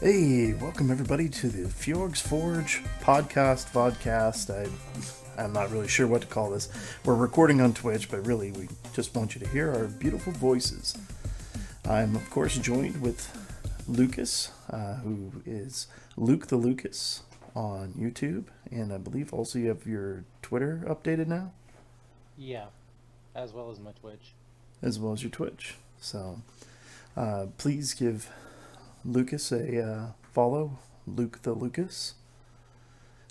Hey, welcome everybody to the Fjorg's Forge podcast, Vodcast. I'm not really sure what to call this. We're recording on Twitch, but really we just want you to hear our beautiful voices. I'm, of course, joined with Lukas, who is Luke the Lucas on YouTube, and I believe also you have your Twitter updated now, Yeah, as well as my Twitch. as well as your Twitch. So please give Lucas a follow, Luke the Lucas.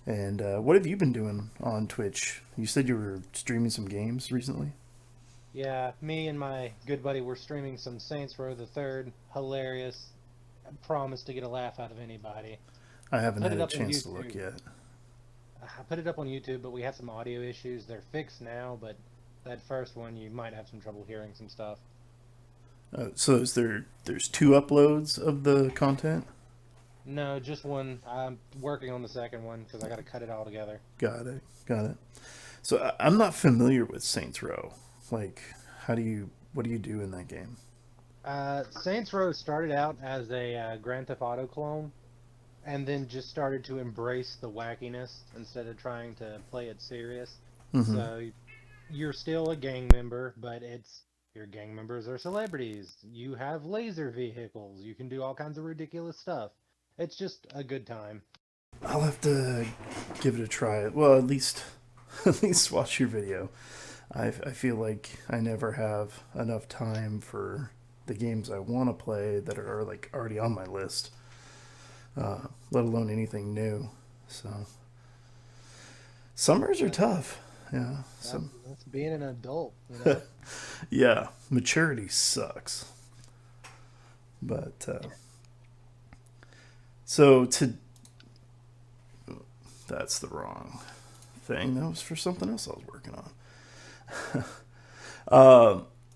And what have you been doing on Twitch? You said you were streaming some games recently. Yeah, me and my good buddy were streaming some Saints Row the Third. Hilarious. I promise to get a laugh out of anybody. I I haven't put had it a up on chance to look YouTube. yet. I put it up on YouTube, but we had some audio issues. They're fixed now, but that first one you might have some trouble hearing some stuff. So there's two uploads of the content? No, just one. I'm working on the second one because I got to cut it all together. Got it. Got it. So I'm not familiar with Saints Row. Like, what do you do in that game? Saints Row started out as a Grand Theft Auto clone, and then just started to embrace the wackiness instead of trying to play it serious. Mm-hmm. So you're still a gang member, but it's your gang members are celebrities. You have laser vehicles. You can do all kinds of ridiculous stuff. It's just a good time. I'll have to give it a try. Well, at least at least watch your video. I feel like I never have enough time for the games I want to play that are like already on my list, let alone anything new. So summers are That, tough. Yeah. that's being an adult, you know. Yeah. Maturity sucks. But so to that's the wrong thing. That was for something else I was working on.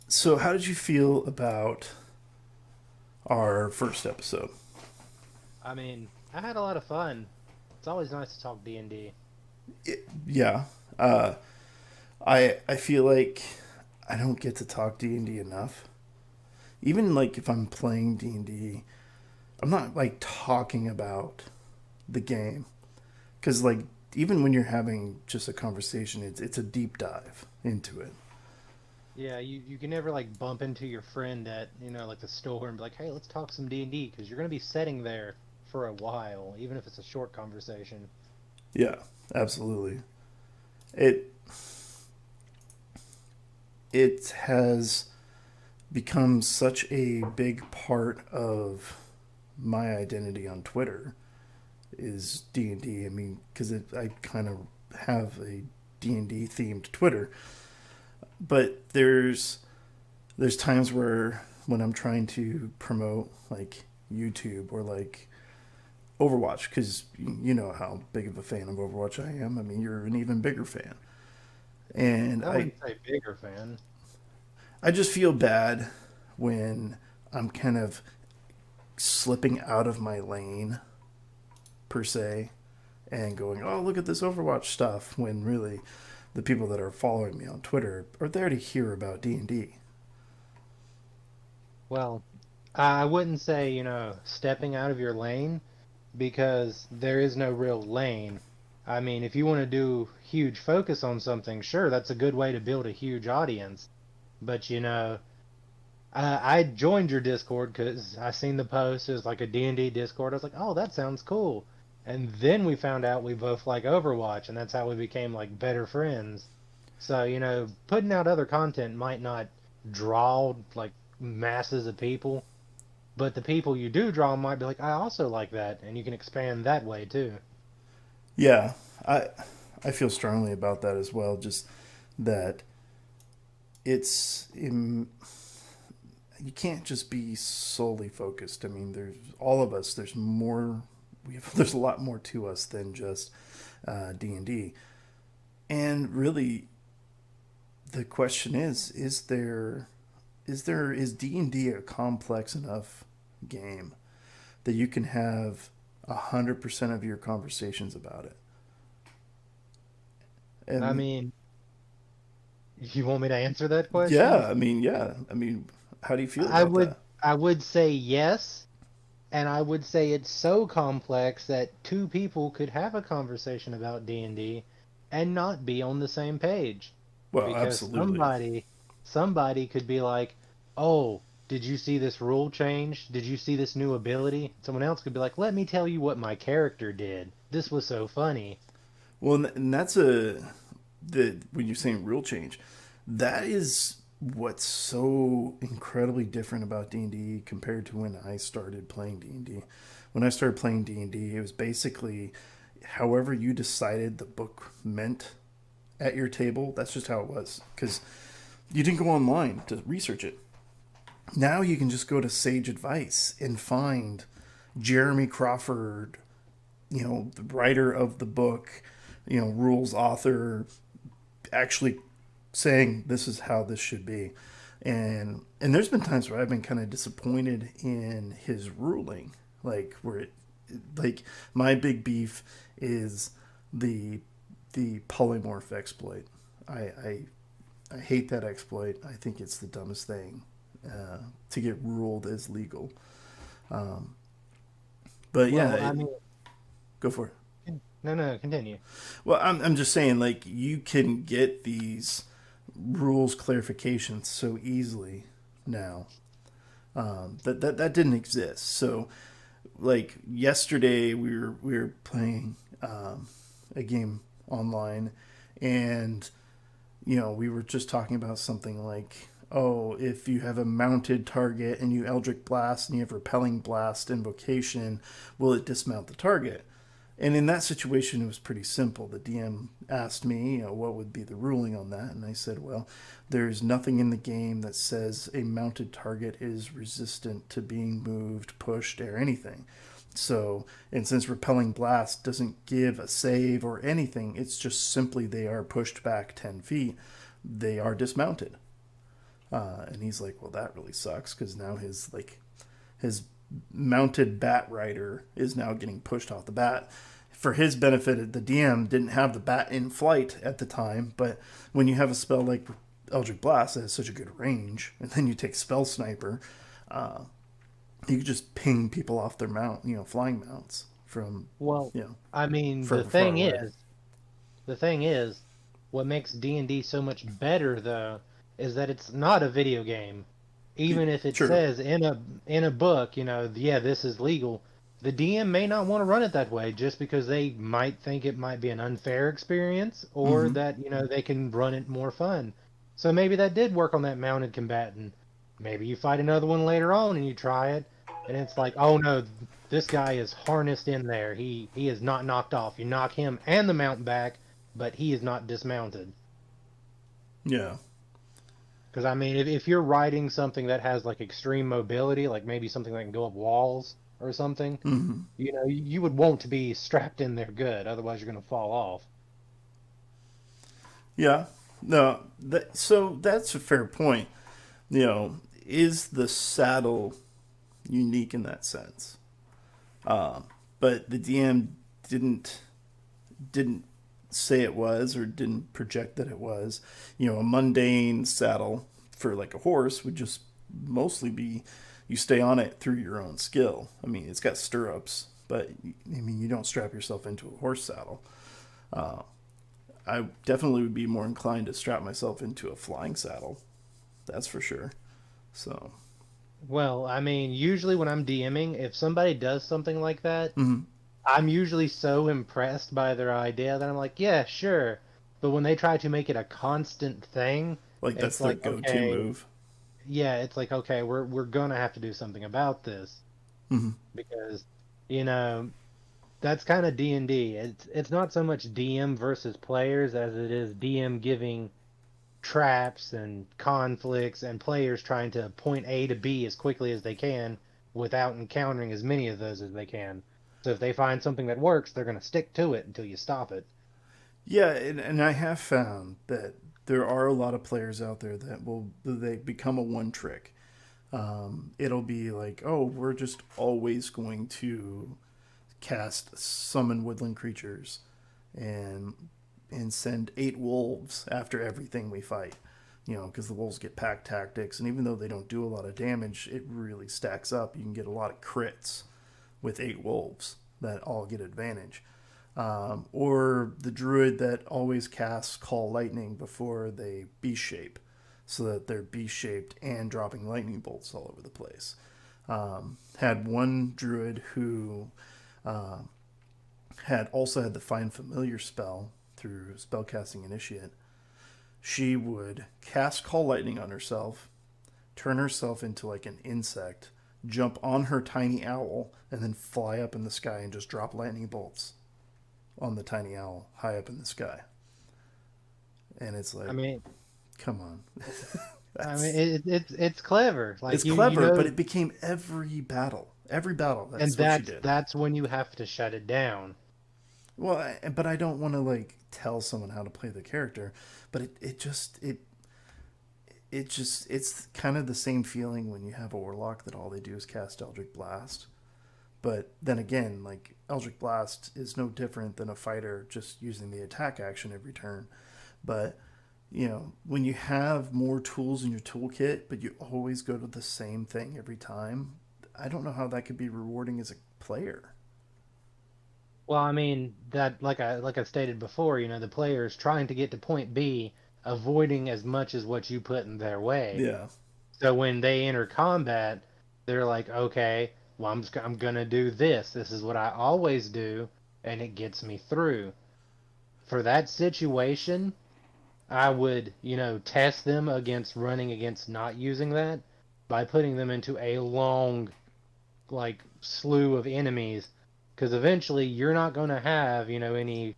So how did you feel about our first episode? I mean, I had a lot of fun. It's always nice to talk D&D. Yeah. Uh, I feel like I don't get to talk D&D enough. Even like if I'm playing D&D, I'm not like talking about the game cuz like even when you're having just a conversation, it's a deep dive into it. Yeah, you can never like bump into your friend at, like the store and be like, "Hey, let's talk some D&D," because you're going to be sitting there for a while, even if it's a short conversation. Yeah, absolutely. It it has become such a big part of my identity on Twitter is D&D. I mean, because I kind of have a D&D themed Twitter, but there's times where when I'm trying to promote like YouTube or like Overwatch, because you know how big of a fan of Overwatch I am. I mean, you're an even bigger fan, and I wouldn't say bigger fan. I just feel bad when I'm kind of slipping out of my lane per se and going, oh, look at this Overwatch stuff, when really the people that are following me on Twitter are there to hear about D&D. Well, I wouldn't say, stepping out of your lane because there is no real lane. I mean, if you want to do huge focus on something, sure, that's a good way to build a huge audience. But, I joined your Discord because I seen the post. It was like a D&D Discord. I was like, oh, that sounds cool. And then we found out we both like Overwatch, and that's how we became like better friends. So, putting out other content might not draw like masses of people, but the people you do draw might be like, I also like that, and you can expand that way too. Yeah, I I feel strongly about that as well. Just that it's you can't just be solely focused. I mean, there's all of us. There's more. We have there's a lot more to us than just D&D. And really, the question is D&D a complex enough game that you can have 100% of your conversations about it? I And mean, you want me to answer that question? yeah, I mean, how do you feel I about would that? I would say yes, And I would say it's so complex that two people could have a conversation about D&D and not be on the same page. Well, Because absolutely. somebody could be like, "Oh, did you see this rule change? Did you see this new ability?" Someone else could be like, "Let me tell you what my character did. This was so funny." Well, and that's the when you're saying rule change, that is what's so incredibly different about D&D compared to when I started playing D&D. When I started playing D&D, it was basically however you decided the book meant at your table. That's just how it was because you didn't go online to research it. Now you can just go to Sage Advice and find Jeremy Crawford, the writer of the book, rules author, actually saying this is how this should be. And there's been times where I've been kind of disappointed in his ruling, like where like my big beef is the the polymorph exploit. I hate that exploit. I think it's the dumbest thing to get ruled as legal. Um, but yeah, Well, I mean, go for it. no, no, continue. Well, I'm just saying, like, you can get these rules clarifications so easily now that didn't exist. So, like yesterday, we were playing a game online, and we were just talking about something like, oh, if you have a mounted target and you Eldritch Blast and you have Repelling Blast invocation, will it dismount the target? And in that situation, it was pretty simple. The DM asked me, what would be the ruling on that, and I said, well, there's nothing in the game that says a mounted target is resistant to being moved, pushed, or anything. So, and since Repelling Blast doesn't give a save or anything, it's just simply they are pushed back 10 feet, they are dismounted. And he's like, well, that really sucks because now his mounted bat rider is now getting pushed off the bat. For his benefit, the DM didn't have the bat in flight at the time, but when you have a spell like Eldritch Blast that has such a good range, and then you take Spell Sniper, uh, you can just ping people off their mount, flying mounts from, Well, you know, I mean, further far away. the thing is, what makes D&D so much better though is that it's not a video game. Even if it True. says in a book, yeah, this is legal, the DM may not want to run it that way just because they might think it might be an unfair experience or Mm-hmm. that, they can run it more fun. So maybe that did work on that mounted combatant. Maybe you fight another one later on and you try it and it's like, "Oh no, this guy is harnessed in there. He is not knocked off. You knock him and the mount back, but he is not dismounted." Yeah. Because I mean, if you're riding something that has like extreme mobility, like maybe something that can go up walls or something, Mm-hmm. you would want to be strapped in there good. Otherwise, you're going to fall off. Yeah. No. So that's a fair point. Is the saddle unique in that sense? Uh, but the DM didn't didn't say it was or didn't project that it was. A mundane saddle for like a horse would just mostly be you stay on it through your own skill. I mean, it's got stirrups, but I mean, you don't strap yourself into a horse saddle. Uh, I definitely would be more inclined to strap myself into a flying saddle. That's for sure. So, Well, I mean, usually when I'm DMing, if somebody does something like that, mm-hmm. I'm usually so impressed by their idea that I'm like, yeah, sure. But when they try to make it a constant thing, Like that's it's their like, go-to okay, move. yeah, it's like, okay, we're gonna have to do something about this Mm-hmm. because, you know, that's kind of D&D. It's not so much DM versus players as it is DM giving traps and conflicts and players trying to point A to B as quickly as they can without encountering as many of those as they can. So if they find something that works, they're going to stick to it until you stop it. Yeah, and I have found that there are a lot of players out there that they become a one trick. It'll be like, oh, we're just always going to cast summon woodland creatures and send 8 wolves after everything we fight. Because the wolves get pack tactics, and even though they don't do a lot of damage, it really stacks up. You can get a lot of crits. with 8 wolves that all get advantage. Or the druid that always casts Call Lightning before they beast shape, so that they're beast shaped and dropping lightning bolts all over the place. Had one druid who uh, had also had the Find Familiar spell through Spellcasting Initiate. She would cast Call Lightning on herself, turn herself into like an insect, jump on her tiny owl, and then fly up in the sky and just drop lightning bolts on the tiny owl high up in the sky. And it's I like, mean, come on. I mean, That's it's clever. it's Like you clever, but know, it became every battle. Every battle, and that's what she did. that's when you have to shut it down. Well, but I don't want to like tell someone how to play the character, but it's kind of the same feeling when you have a warlock that all they do is cast Eldritch Blast. But then again, like Eldritch Blast is no different than a fighter just using the attack action every turn. But when you have more tools in your toolkit, but you always go to the same thing every time, I don't know how that could be rewarding as a player. Well, I mean that like I stated before, the players trying to get to point B, avoiding as much as what you put in their way. Yeah, So when they enter combat, they're like, okay, well I'm gonna do this. This is what I always do, and it gets me through. For that situation, I would, test them against running against not using that by putting them into a long, like, slew of enemies. Because eventually you're not going to have, any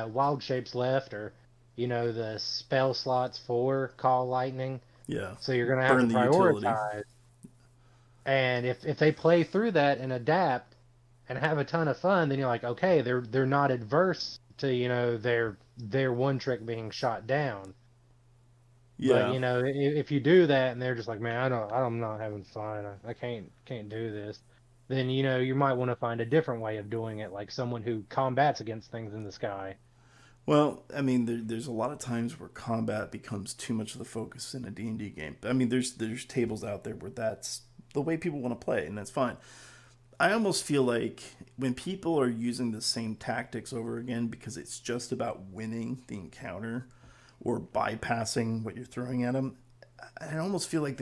wild shapes left or, the spell slots for Call Lightning. yeah. So you're going to have to Burn the utility. prioritize. And if they play through that and adapt and have a ton of fun, then you're like, okay, they're not adverse to, their one trick being shot down. But Yeah. if you do that and they're just like, man, I'm not having fun. I can't do this. Then you might want to find a different way of doing it, like someone who combats against things in the sky. Well, I mean, there's a lot of times where combat becomes too much of the focus in a D&D game. I mean, there's tables out there where that's the way people want to play, and that's fine. I almost feel like when people are using the same tactics over again because it's just about winning the encounter or bypassing what you're throwing at them, I almost feel like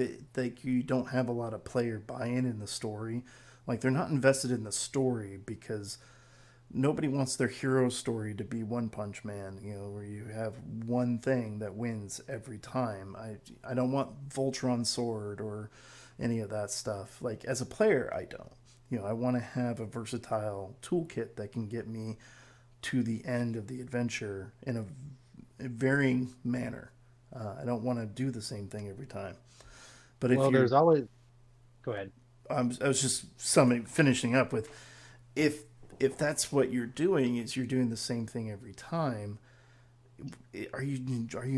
you don't have a lot of player buy-in in the story. Like they're not invested in the story because nobody wants their hero story to be One Punch Man, where you have one thing that wins every time. I don't want Voltron Sword or any of that stuff. Like as a player, I don't. I want to have a versatile toolkit that can get me to the end of the adventure in a varying manner. I don't want to do the same thing every time. But if Well, you're, there's always go ahead. I was just finishing up with, if that's what you're doing, is you're doing the same thing every time. Are you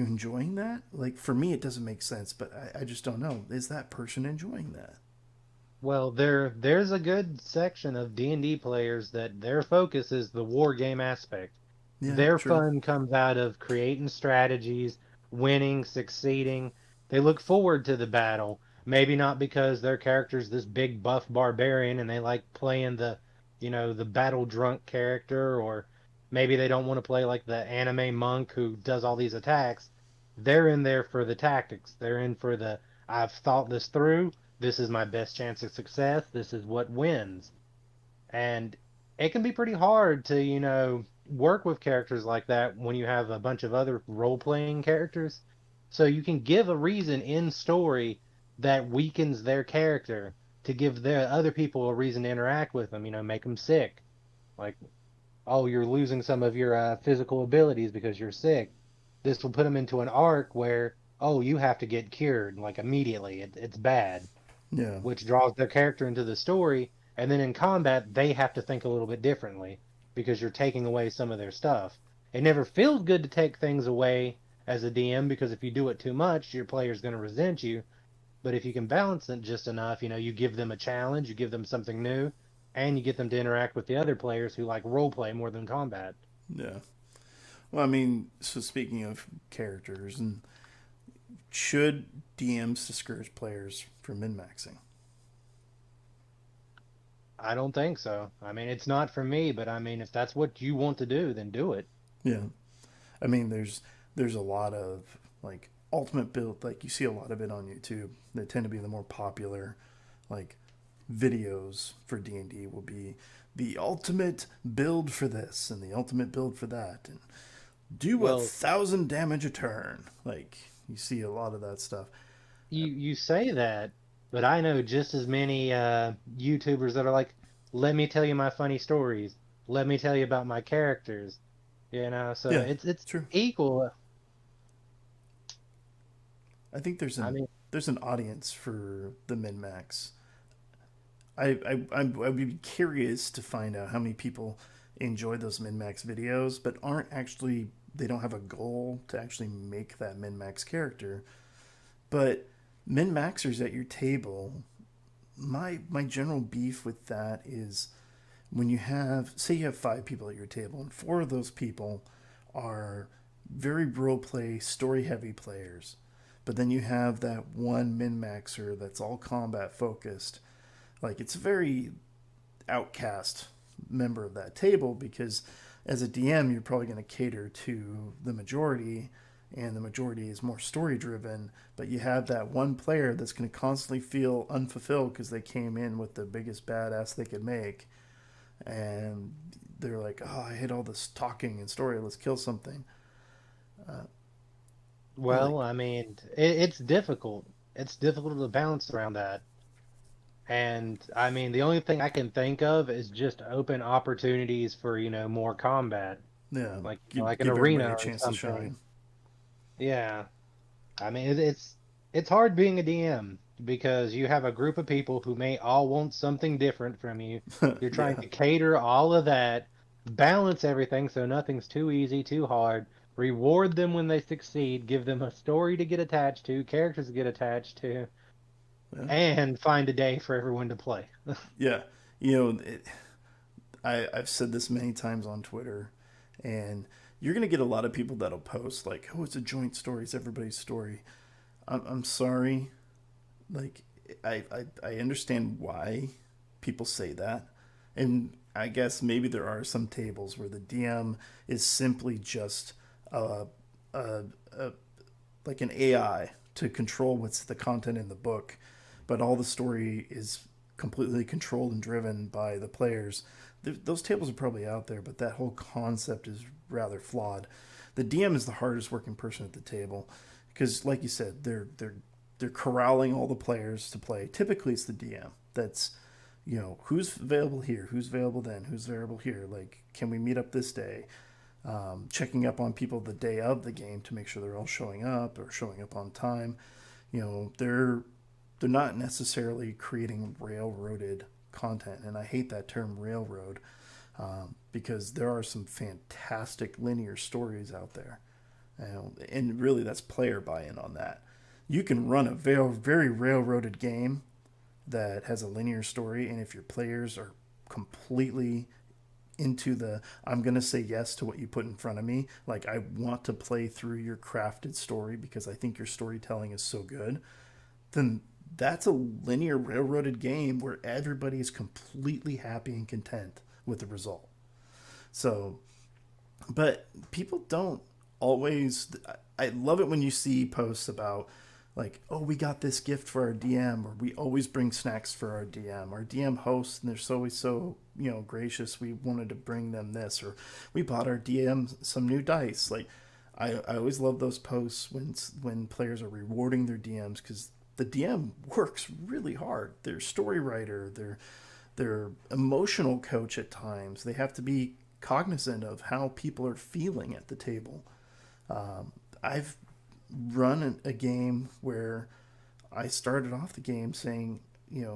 enjoying that? Like for me, it doesn't make sense, but I just don't know. Is that person enjoying that? Well, there's a good section of D&D players that their focus is the war game aspect. Yeah, Their true. fun comes out of creating strategies, winning, succeeding. They look forward to the battle. Maybe not because their character's this big buff barbarian and they like playing the battle drunk character, or maybe they don't want to play like the anime monk who does all these attacks. They're in there for the tactics. They're in for I've thought this through. This is my best chance of success. This is what wins. And it can be pretty hard to, work with characters like that when you have a bunch of other role playing characters. So you can give a reason in story that weakens their character to give the other people a reason to interact with them, make them sick. Like, oh, you're losing some of your physical abilities because you're sick. This will put them into an arc where, oh, you have to get cured, like immediately. It's bad, Yeah, which draws their character into the story. And then in combat, they have to think a little bit differently because you're taking away some of their stuff. It never feels good to take things away as a DM because if you do it too much, your player's going to resent you. But if you can balance it just enough, you give them a challenge, you give them something new, and you get them to interact with the other players who like role play more than combat. yeah. Well, I mean, so speaking of characters, and should DMs discourage players from min maxing? I don't think so. I mean, it's not for me, but I mean, if that's what you want to do, then do it. Yeah. I mean, there's a lot of like ultimate build, like you see a lot of it on YouTube. They tend to be the more popular, like videos for D and D will be the ultimate build for this and the ultimate build for that, and do a Well, 1,000 damage a turn. Like you see a lot of that stuff. you say that, but I know just as many YouTubers that are like, "Let me tell you my funny stories. Let me tell you about my characters." You know, so Yeah, it's true. equal. I think I mean, there's an audience for the min max. I would be curious to find out how many people enjoy those min max videos, but aren't actually they don't have a goal to actually make that min max character. But min maxers at your table, my general beef with that is when you have say you have 5 people at your table and 4 of those people are very role play story heavy players, but then you have that one min maxer that's all combat focused. Like it's a very outcast member of that table because as a DM, you're probably going to cater to the majority, and the majority is more story driven. But you have that one player that's going to constantly feel unfulfilled because they came in with the biggest badass they could make, and they're like, "Oh, I hate all this talking and story. Let's kill something." Uh, well, like, I mean, it's difficult. It's difficult to balance around that. And I mean, the only thing I can think of is just open opportunities for, more combat, yeah, like an give everybody arena a or chance to something. shine. Yeah. I mean, it's hard being a DM because you have a group of people who may all want something different from you. You're trying Yeah, to cater all of that, balance everything so nothing's too easy, too hard, reward them when they succeed, give them a story to get attached to, characters to get attached to, yeah, and find a day for everyone to play. yeah. You know, I've said this many times on Twitter, and you're gonna get a lot of people that'll post like, "Oh, it's a joint story. It's everybody's story." I'm sorry. Like, I understand why people say that, and I guess maybe there are some tables where the DM is simply just a, a, a like an AI to control what's the content in the book, but all the story is completely controlled and driven by the players. Those tables are probably out there, but that whole concept is rather flawed. The DM is the hardest working person at the table because, like you said, they're corralling all the players to play. Typically, it's the DM that's who's available here, who's available then, who's available here. Like, can we meet up this day? Checking up on people the day of the game to make sure they're all showing up or showing up on time. They're not necessarily creating railroaded content, and I hate that term railroad because there are some fantastic linear stories out there, and really that's player buy-in on that. You can run a very railroaded game that has a linear story, and if your players are completely into the I'm going to say yes to what you put in front of me. Like, I want to play through your crafted story because I think your storytelling is so good. Then that's a linear railroaded game where everybody is completely happy and content with the result. So, but people don't always. I love it when you see posts about like, oh, we got this gift for our DM, or we always bring snacks for our DM. Our DM hosts, and they're always so gracious. We wanted to bring them this, or we bought our DM some new dice. Like, I always love those posts when players are rewarding their DMs because the DM works really hard. They're story writer, they're emotional coach at times. They have to be cognizant of how people are feeling at the table. I've run a game where I started off the game saying,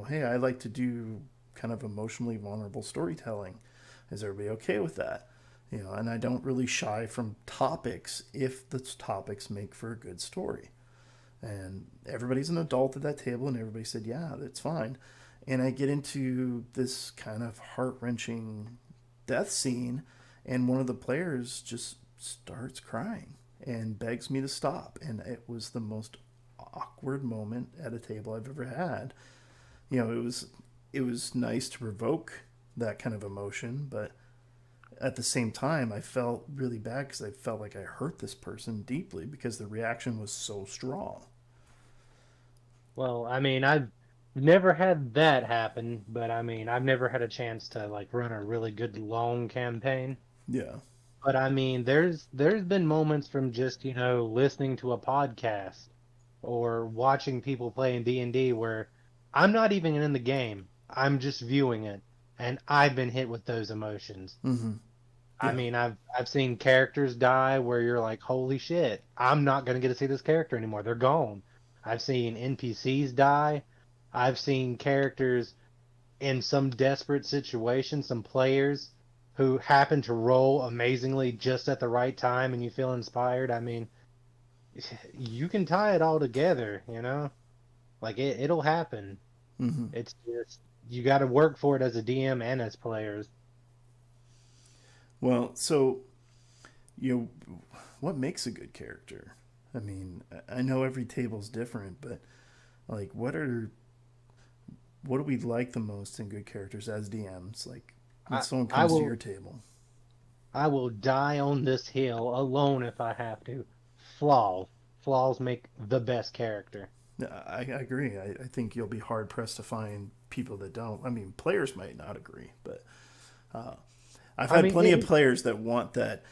hey, I like to do kind of emotionally vulnerable storytelling. Is everybody okay with that? And I don't really shy from topics if the topics make for a good story. And everybody's an adult at that table, and everybody said, yeah, that's fine. And I get into this kind of heart wrenching death scene, and one of the players just starts crying and begs me to stop. And it was the most awkward moment at a table I've ever had. It was it was nice to provoke that kind of emotion, but at the same time, I felt really bad because I felt like I hurt this person deeply because the reaction was so strong. Well, I mean, I've never had that happen, but I mean, I've never had a chance to like run a really good long campaign. Yeah. But I mean, there's been moments from just, listening to a podcast or watching people play in D&D where I'm not even in the game. I'm just viewing it, and I've been hit with those emotions. Mm-hmm. I Yeah. mean, I've seen characters die where you're like, "Holy shit, I'm not going to get to see this character anymore. They're gone." I've seen NPCs die. I've seen characters in some desperate situation, some players who happen to roll amazingly just at the right time and you feel inspired. I mean, you can tie it all together, you know? Like it'll happen. Mm-hmm. It's just you got to work for it as a DM and as players. Well, so you know, what makes a good character? I mean, I know every table's different, but like, what do we like the most in good characters as DMs? Like, when I someone I comes to your will table. I will die on this hill alone if I have to. Flaws. Flaws make the best character. I agree. I think you'll be hard pressed to find people that don't. I mean, players might not agree, but uh, I've I had mean, plenty of players that want that.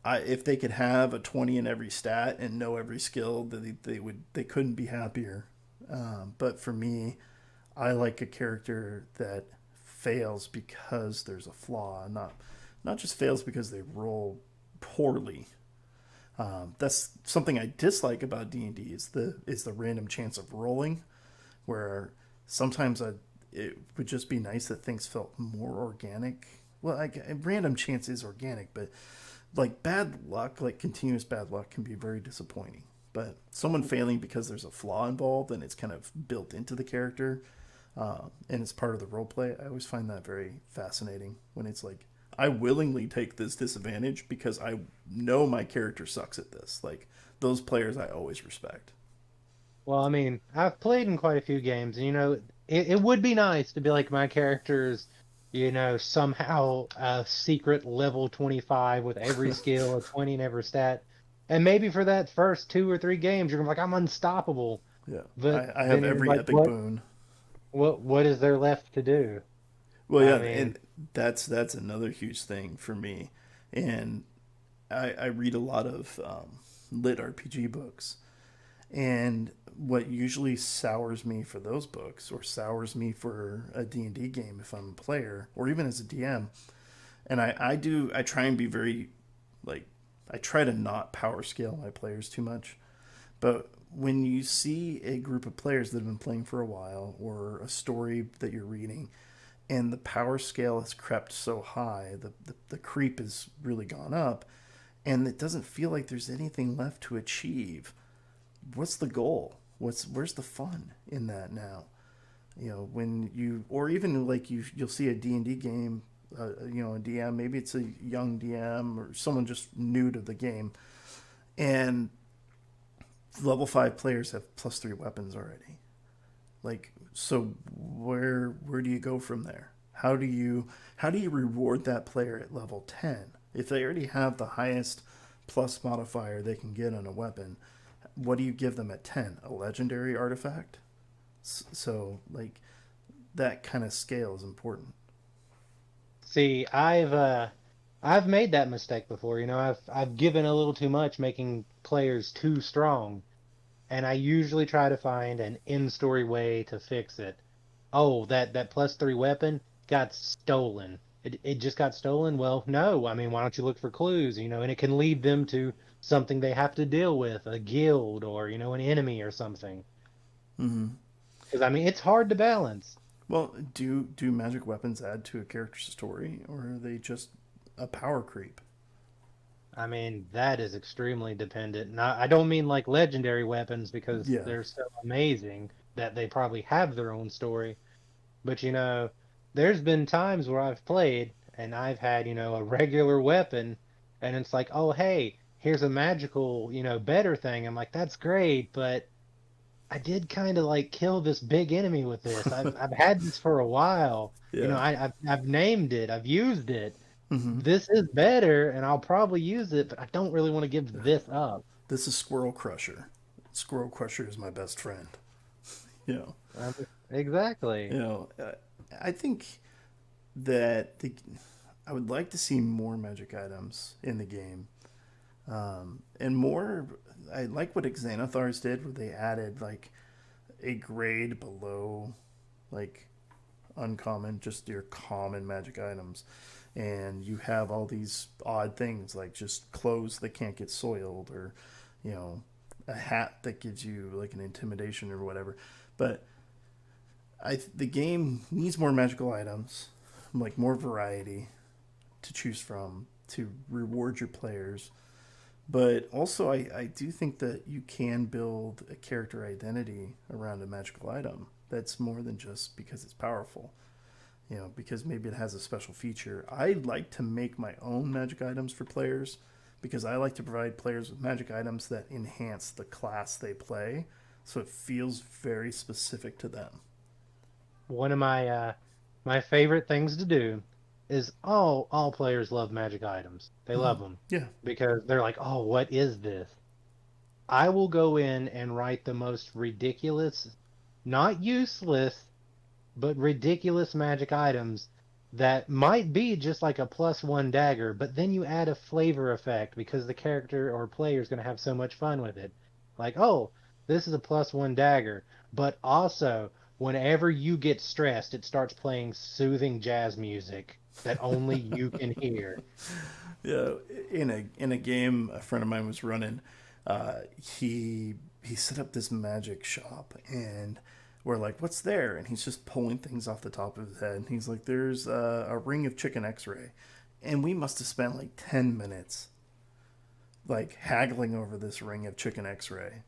If they could have a 20 in every stat and know every skill, they couldn't be happier. But for me, I like a character that fails because there's a flaw, not just fails because they roll poorly. That's something I dislike about D&D is the random chance of rolling, where sometimes it would just be nice that things felt more organic. Well, random chance is organic, but like bad luck, like continuous bad luck, can be very disappointing. But someone failing because there's a flaw involved and it's kind of built into the character, and it's part of the role play. I always find that very fascinating when it's like I willingly take this disadvantage because I know my character sucks at this. Like those players, I always respect. well, I mean, I've played in quite a few games, and it would be nice to be like my character's, somehow a secret level 25 with every skill, a 20 in every stat. And maybe for that first two or three games, you're gonna be like, I'm unstoppable. Yeah, But I have then you're every like, epic boon. what is there left to do? Well, I yeah, mean, and that's another huge thing for me, and I read a lot of lit RPG books, and what usually sours me for those books or sours me for a D&D game if I'm a player or even as a DM, and I try and be very like I try to not power scale my players too much, but when you see a group of players that have been playing for a while or a story that you're reading and the power scale has crept so high, the creep has really gone up, and it doesn't feel like there's anything left to achieve. What's the goal? Where's the fun in that now? When you or even like you'll see a D&D game, a DM, maybe it's a young DM or someone just new to the game, and level 5 players have +3 weapons already. Like, so where do you go from there? How do you reward that player at level 10 if they already have the highest plus modifier they can get on a weapon? What do you give them at 10? A legendary artifact? So like that kind of scale is important. see, I've made that mistake before. I've given a little too much, making players too strong, and I usually try to find an in-story way to fix it. Oh, that +3 weapon got stolen. It just got stolen? Well, no. I mean, why don't you look for clues, and it can lead them to something they have to deal with, a guild or, an enemy or something. Mm-hmm. Because, I mean, it's hard to balance. Well, do magic weapons add to a character's story, or are they just a power creep? I mean, that is extremely dependent. Not, I don't mean like legendary weapons because Yeah. they're so amazing that they probably have their own story. But there's been times where I've played and I've had, a regular weapon and it's like, oh, hey, here's a magical, better thing. I'm like, that's great, but I did kind of like kill this big enemy with this. I've had this for a while. You know, Yeah. I've named it. I've used it. Hmm. This is better, and I'll probably use it, but I don't really want to give this up. This is Squirrel Crusher. Squirrel Crusher is my best friend. You know, Exactly. you know. I think that I would like to see more magic items in the game, and more. I like what Xanathars did, where they added like a grade below, like uncommon, just your common magic items, and you have all these odd things like just clothes that can't get soiled, or you know, a hat that gives you like an intimidation or whatever. But the game needs more magical items, like more variety to choose from to reward your players. But also, I do think that you can build a character identity around a magical item that's more than just because it's powerful. You know, because maybe it has a special feature. I like to make my own magic items for players because I like to provide players with magic items that enhance the class they play, so it feels very specific to them. One of my favorite things to do is all players love magic items. They Mm-hmm. love them Yeah. because they're like, "Oh, what is this?" I will go in and write the most ridiculous, not useless, but ridiculous magic items that might be just like a +1 dagger, but then you add a flavor effect because the character or player is going to have so much fun with it. Like, oh, this is a +1 dagger, but also whenever you get stressed, it starts playing soothing jazz music that only you can hear. Yeah, in a game a friend of mine was running, he set up this magic shop, and we're like, "What's there?" And he's just pulling things off the top of his head. And he's like, "There's a ring of chicken X-ray," and we must have spent like 10 minutes like haggling over this ring of chicken X-ray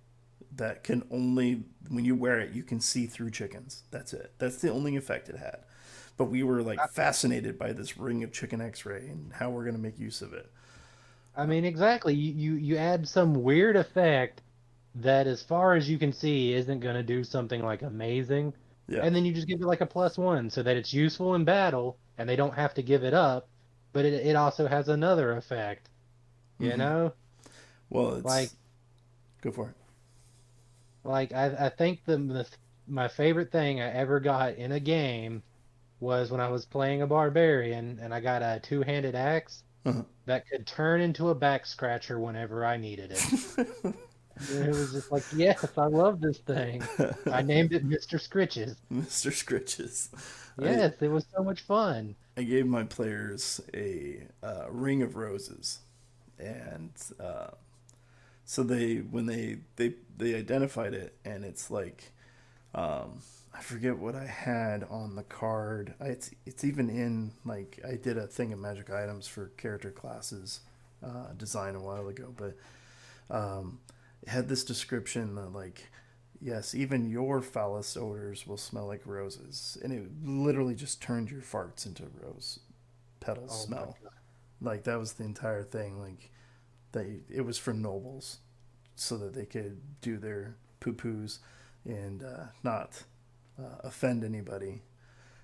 that can only when you wear it you can see through chickens. That's it. That's the only effect it had. But we were like fascinated by this ring of chicken X-ray and how we're gonna make use of it. I mean, exactly. You add some weird effect that, as far as you can see, isn't going to do something like amazing, Yeah. and then you just give it like a +1 so that it's useful in battle, and they don't have to give it up, but it also has another effect, you Mm-hmm. know? Well, Like it's go for it. I think my favorite thing I ever got in a game was when I was playing a barbarian and I got a two-handed axe Uh-huh. that could turn into a back scratcher whenever I needed it. It was just like, yes, I love this thing. I named it Mr. Scritches. Mr. Scritches. I Yes, it was so much fun. I gave my players a ring of roses, and so they when they identified it, and it's like I forget what I had on the card. It's even in like I did a thing of magic items for character classes design a while ago, but it had this description that like yes, even your foulest odors will smell like roses, and it literally just turned your farts into rose petal Oh my smell. God. Like that was the entire thing. Like it was for nobles so that they could do their poo poos and not offend anybody.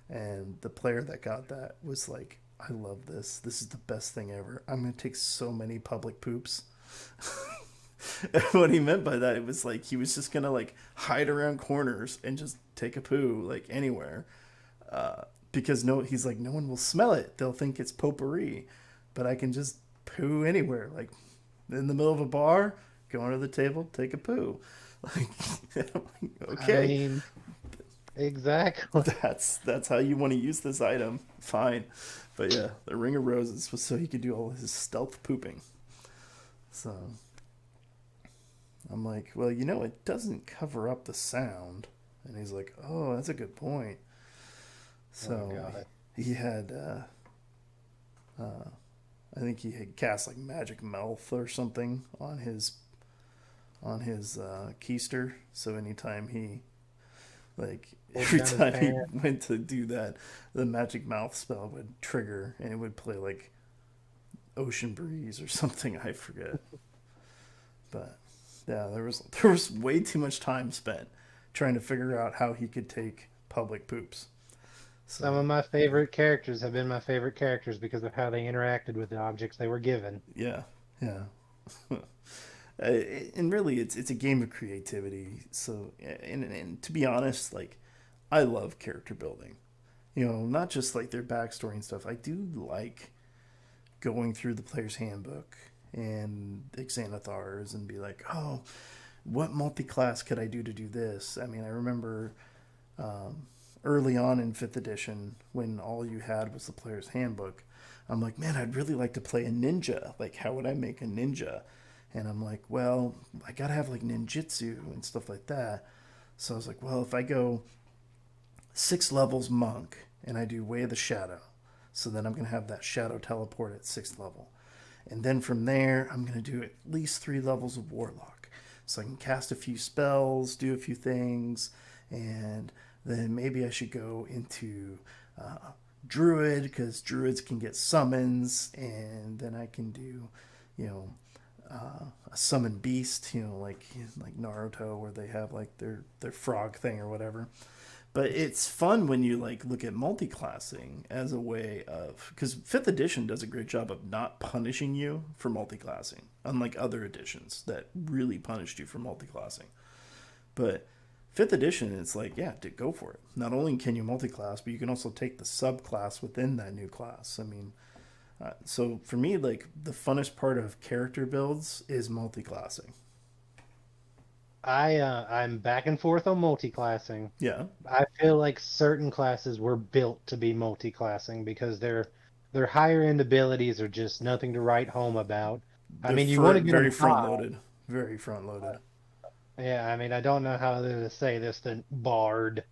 And the player that got that was like, I love this. This is the best thing ever. I'm going to take so many public poops. What he meant by that, it was like he was just going to like hide around corners and just take a poo like anywhere. Because no, he's like, no one will smell it. They'll think it's potpourri. But I can just poo anywhere. Like in the middle of a bar, go under the table, take a poo. Like, I okay, mean, exactly. that's how you want to use this item. Fine, but yeah, the ring of roses was so he could do all his stealth pooping. So I'm like, well, it doesn't cover up the sound, and he's like, oh, that's a good point. Oh So God. he had, I think he had cast like magic mouth or something on his keister. So anytime he like Pulls every down his time he pants. went to do that, the magic mouth spell would trigger and it would play like Ocean Breeze or something. I forget, but yeah, there was way too much time spent trying to figure out how he could take public poops. Some So of my favorite characters have been my favorite characters because of how they interacted with the objects they were given. yeah, yeah. And really, it's a game of creativity. So, and to be honest, like, I love character building. You know, not just like their backstory and stuff. I do like going through the player's handbook and Xanathars and be like, oh, what multi-class could I do to do this? I mean, I remember early on in 5th edition when all you had was the player's handbook. I'm like, man, I'd really like to play a ninja. Like, how would I make a ninja? And I'm like, well, I gotta have like ninjutsu and stuff like that. So I was like, well, if I go 6 levels monk and I do Way of the Shadow, so then I'm gonna have that shadow teleport at 6th level. And then from there, I'm going to do at least 3 levels of Warlock. So I can cast a few spells, do a few things, and then maybe I should go into Druid, because Druids can get summons, and then I can do, you know, a summon beast, you know, like Naruto, where they have like their frog thing or whatever. But it's fun when you like look at multiclassing as a way of, because 5th edition does a great job of not punishing you for multiclassing, unlike other editions that really punished you for multiclassing. But 5th edition, it's like, yeah, go for it. Not only can you multiclass, but you can also take the subclass within that new class. I mean, so for me, like the funnest part of character builds is multiclassing. I'm back and forth on multiclassing. Yeah, I feel like certain classes were built to be multiclassing because their higher end abilities are just nothing to write home about. I they're mean, you want to get very them front high. loaded, very front loaded. Yeah, I mean, I don't know how to say this. The Bard,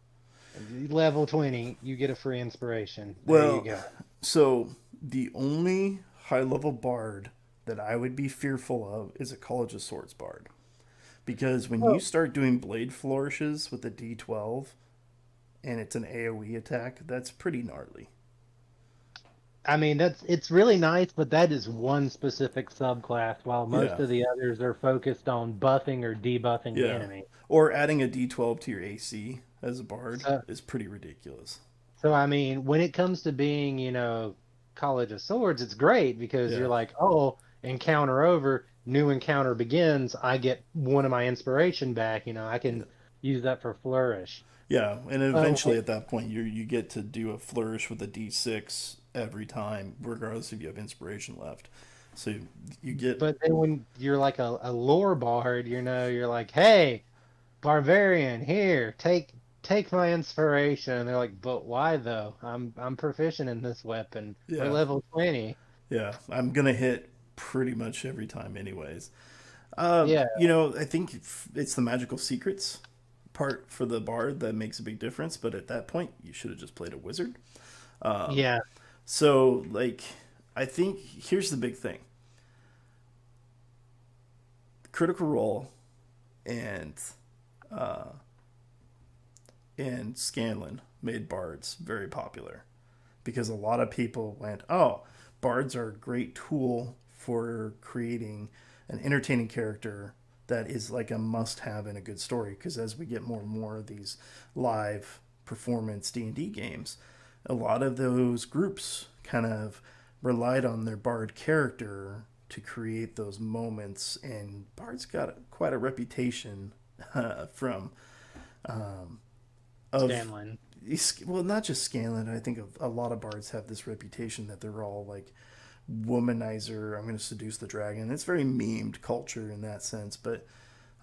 level 20, you get a free inspiration. There you Well, go. so the only high level bard that I would be fearful of is a College of Swords bard. Because when you Well, start doing blade flourishes with a D12 and it's an AoE attack, that's pretty gnarly. I mean, it's really nice, but that is one specific subclass, while most Yeah, of the others are focused on buffing or debuffing the yeah. enemy. Or adding a D12 to your AC as a bard So, is pretty ridiculous. so I mean, when it comes to being, College of Swords, it's great because you're Yeah, like, oh, encounter over, new encounter begins. I get one of my inspiration back. I yeah. can use that for flourish. Yeah, and eventually But at that point you get to do a flourish with a D6 every time, regardless if you have inspiration left. So you get but then when you're like a lore bard, you're like, hey, barbarian, here, take my inspiration. And they're like, but why though? I'm proficient in this weapon. We're yeah, level 20. yeah. I'm gonna hit pretty much every time, anyways. Yeah, I think it's the magical secrets part for the bard that makes a big difference. But at that point, you should have just played a wizard. yeah, So, like, I think here's the big thing: Critical Role and Scanlan made bards very popular because a lot of people went, "Oh, bards are a great tool for creating an entertaining character that is like a must-have in a good story." Because as we get more and more of these live performance D&D games, a lot of those groups kind of relied on their bard character to create those moments, and bards got quite a reputation from of Stanlin. well, not just Scanlan. I think a lot of bards have this reputation that they're all like womanizer. I'm going to seduce the dragon. It's very memed culture in that sense. But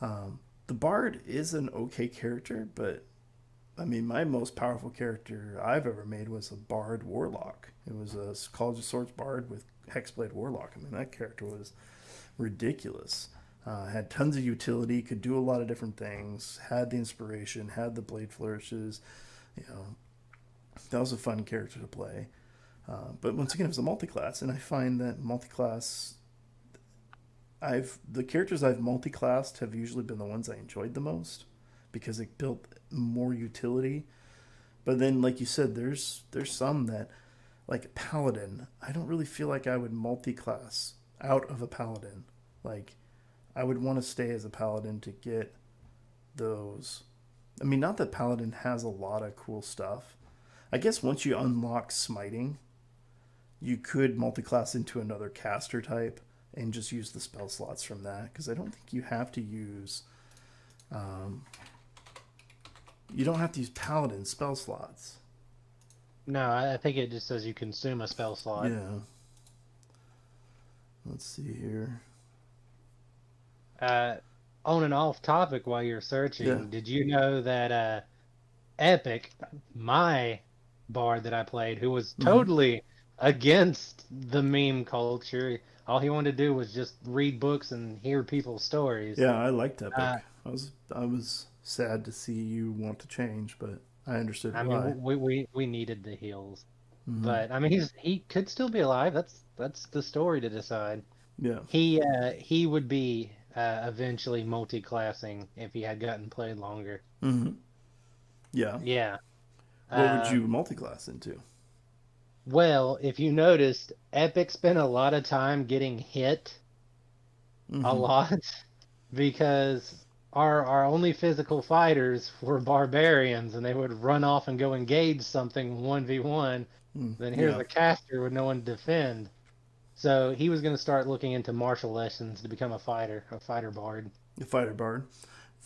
the bard is an okay character. But I mean, my most powerful character I've ever made was a bard warlock. It was a College of Swords bard with hexblade warlock. I mean, that character was ridiculous. Had tons of utility, could do a lot of different things, had the inspiration, had the blade flourishes. You know, that was a fun character to play. But once again, it was a multi-class, and I find that multi-class, the characters I've multi-classed have usually been the ones I enjoyed the most because it built more utility. But then, like you said, there's some that, like paladin, I don't really feel like I would multi-class out of a paladin. Like I would want to stay as a paladin to get those I mean, not that Paladin has a lot of cool stuff. I guess once you unlock smiting, you could multiclass into another caster type and just use the spell slots from that. Because I don't think you have to use. You don't have to use Paladin spell slots. No, I think it just says you consume a spell slot. Yeah. Let's see here. Uh, on and off topic while you're Yeah. searching, did you know that Epic, my bard that I played, who was Mm-hmm. totally against the meme culture, all he wanted to do was just read books and hear people's stories. Yeah, I liked Epic. Uh, I was sad to see you want to change, but I understood I mean, why. we needed the heals, Mm-hmm. but I mean, he could still be alive. That's the story to decide. Yeah. He would be eventually multi-classing if he had gotten played longer. Mm-hmm. Yeah. Yeah. What would you Um, multiclass into? well, if you noticed, Epic spent a lot of time getting hit a Mm-hmm. lot because our only physical fighters were barbarians and they would run off and go engage something 1v1. Mm, Then here's yeah. a caster with no one to defend. So he was going to start looking into martial lessons to become a fighter bard. The fighter bard.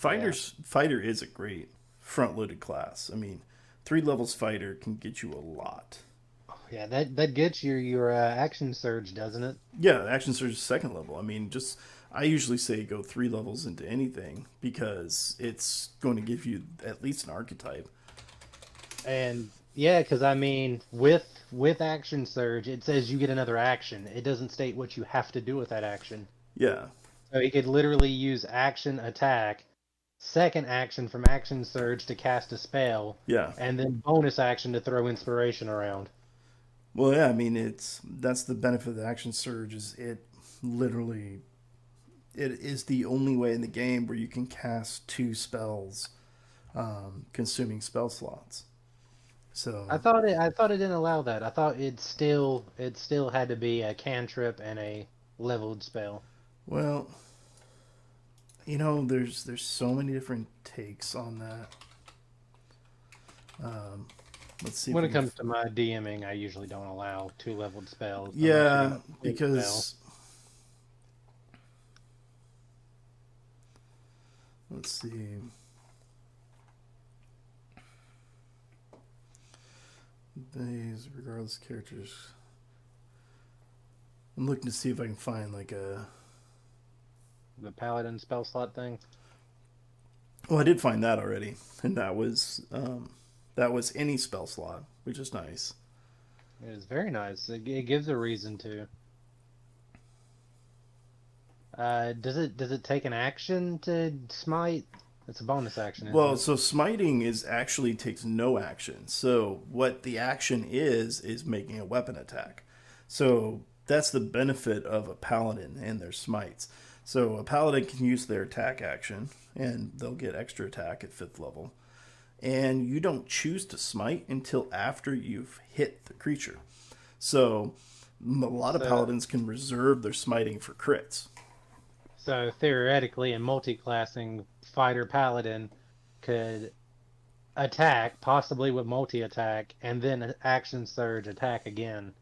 Yeah. Fighter is a great front loaded class. I mean, 3 levels fighter can get you a lot. Yeah, that gets your action surge, doesn't it? Yeah, action surge is 2nd level. I mean, just I usually say go 3 levels into anything because it's going to give you at least an archetype. And yeah, because I mean, with action surge, it says you get another action. It doesn't state what you have to do with that action. Yeah, So he could literally use action attack, second action from action surge to cast a spell, yeah. and then bonus action to throw inspiration around. Well, yeah. I mean, that's the benefit of the action surge is it literally it is the only way in the game where you can cast 2 spells, consuming spell slots. So, I thought it didn't allow that. I thought it still had to be a cantrip and a leveled spell. well, there's so many different takes on that. Um, let's see if When we it can. comes to my DMing, I usually don't allow two leveled spells unless you Yeah, got a full spell. because let's see. These regardless characters. I'm looking to see if I can find like a. The paladin spell slot thing. Well, I did find that already, and that was any spell slot, which is nice. It is very nice. It gives a reason to. Does it take an action to smite? It's a bonus action, isn't Well, it? so smiting is actually takes no action. So what the action is making a weapon attack. So that's the benefit of a paladin and their smites. So a paladin can use their attack action, and they'll get extra attack at 5th level. And you don't choose to smite until after you've hit the creature. So a lot of So paladins can reserve their smiting for crits. so theoretically, in multi-classing, fighter paladin could attack, possibly with multi-attack, and then action surge attack again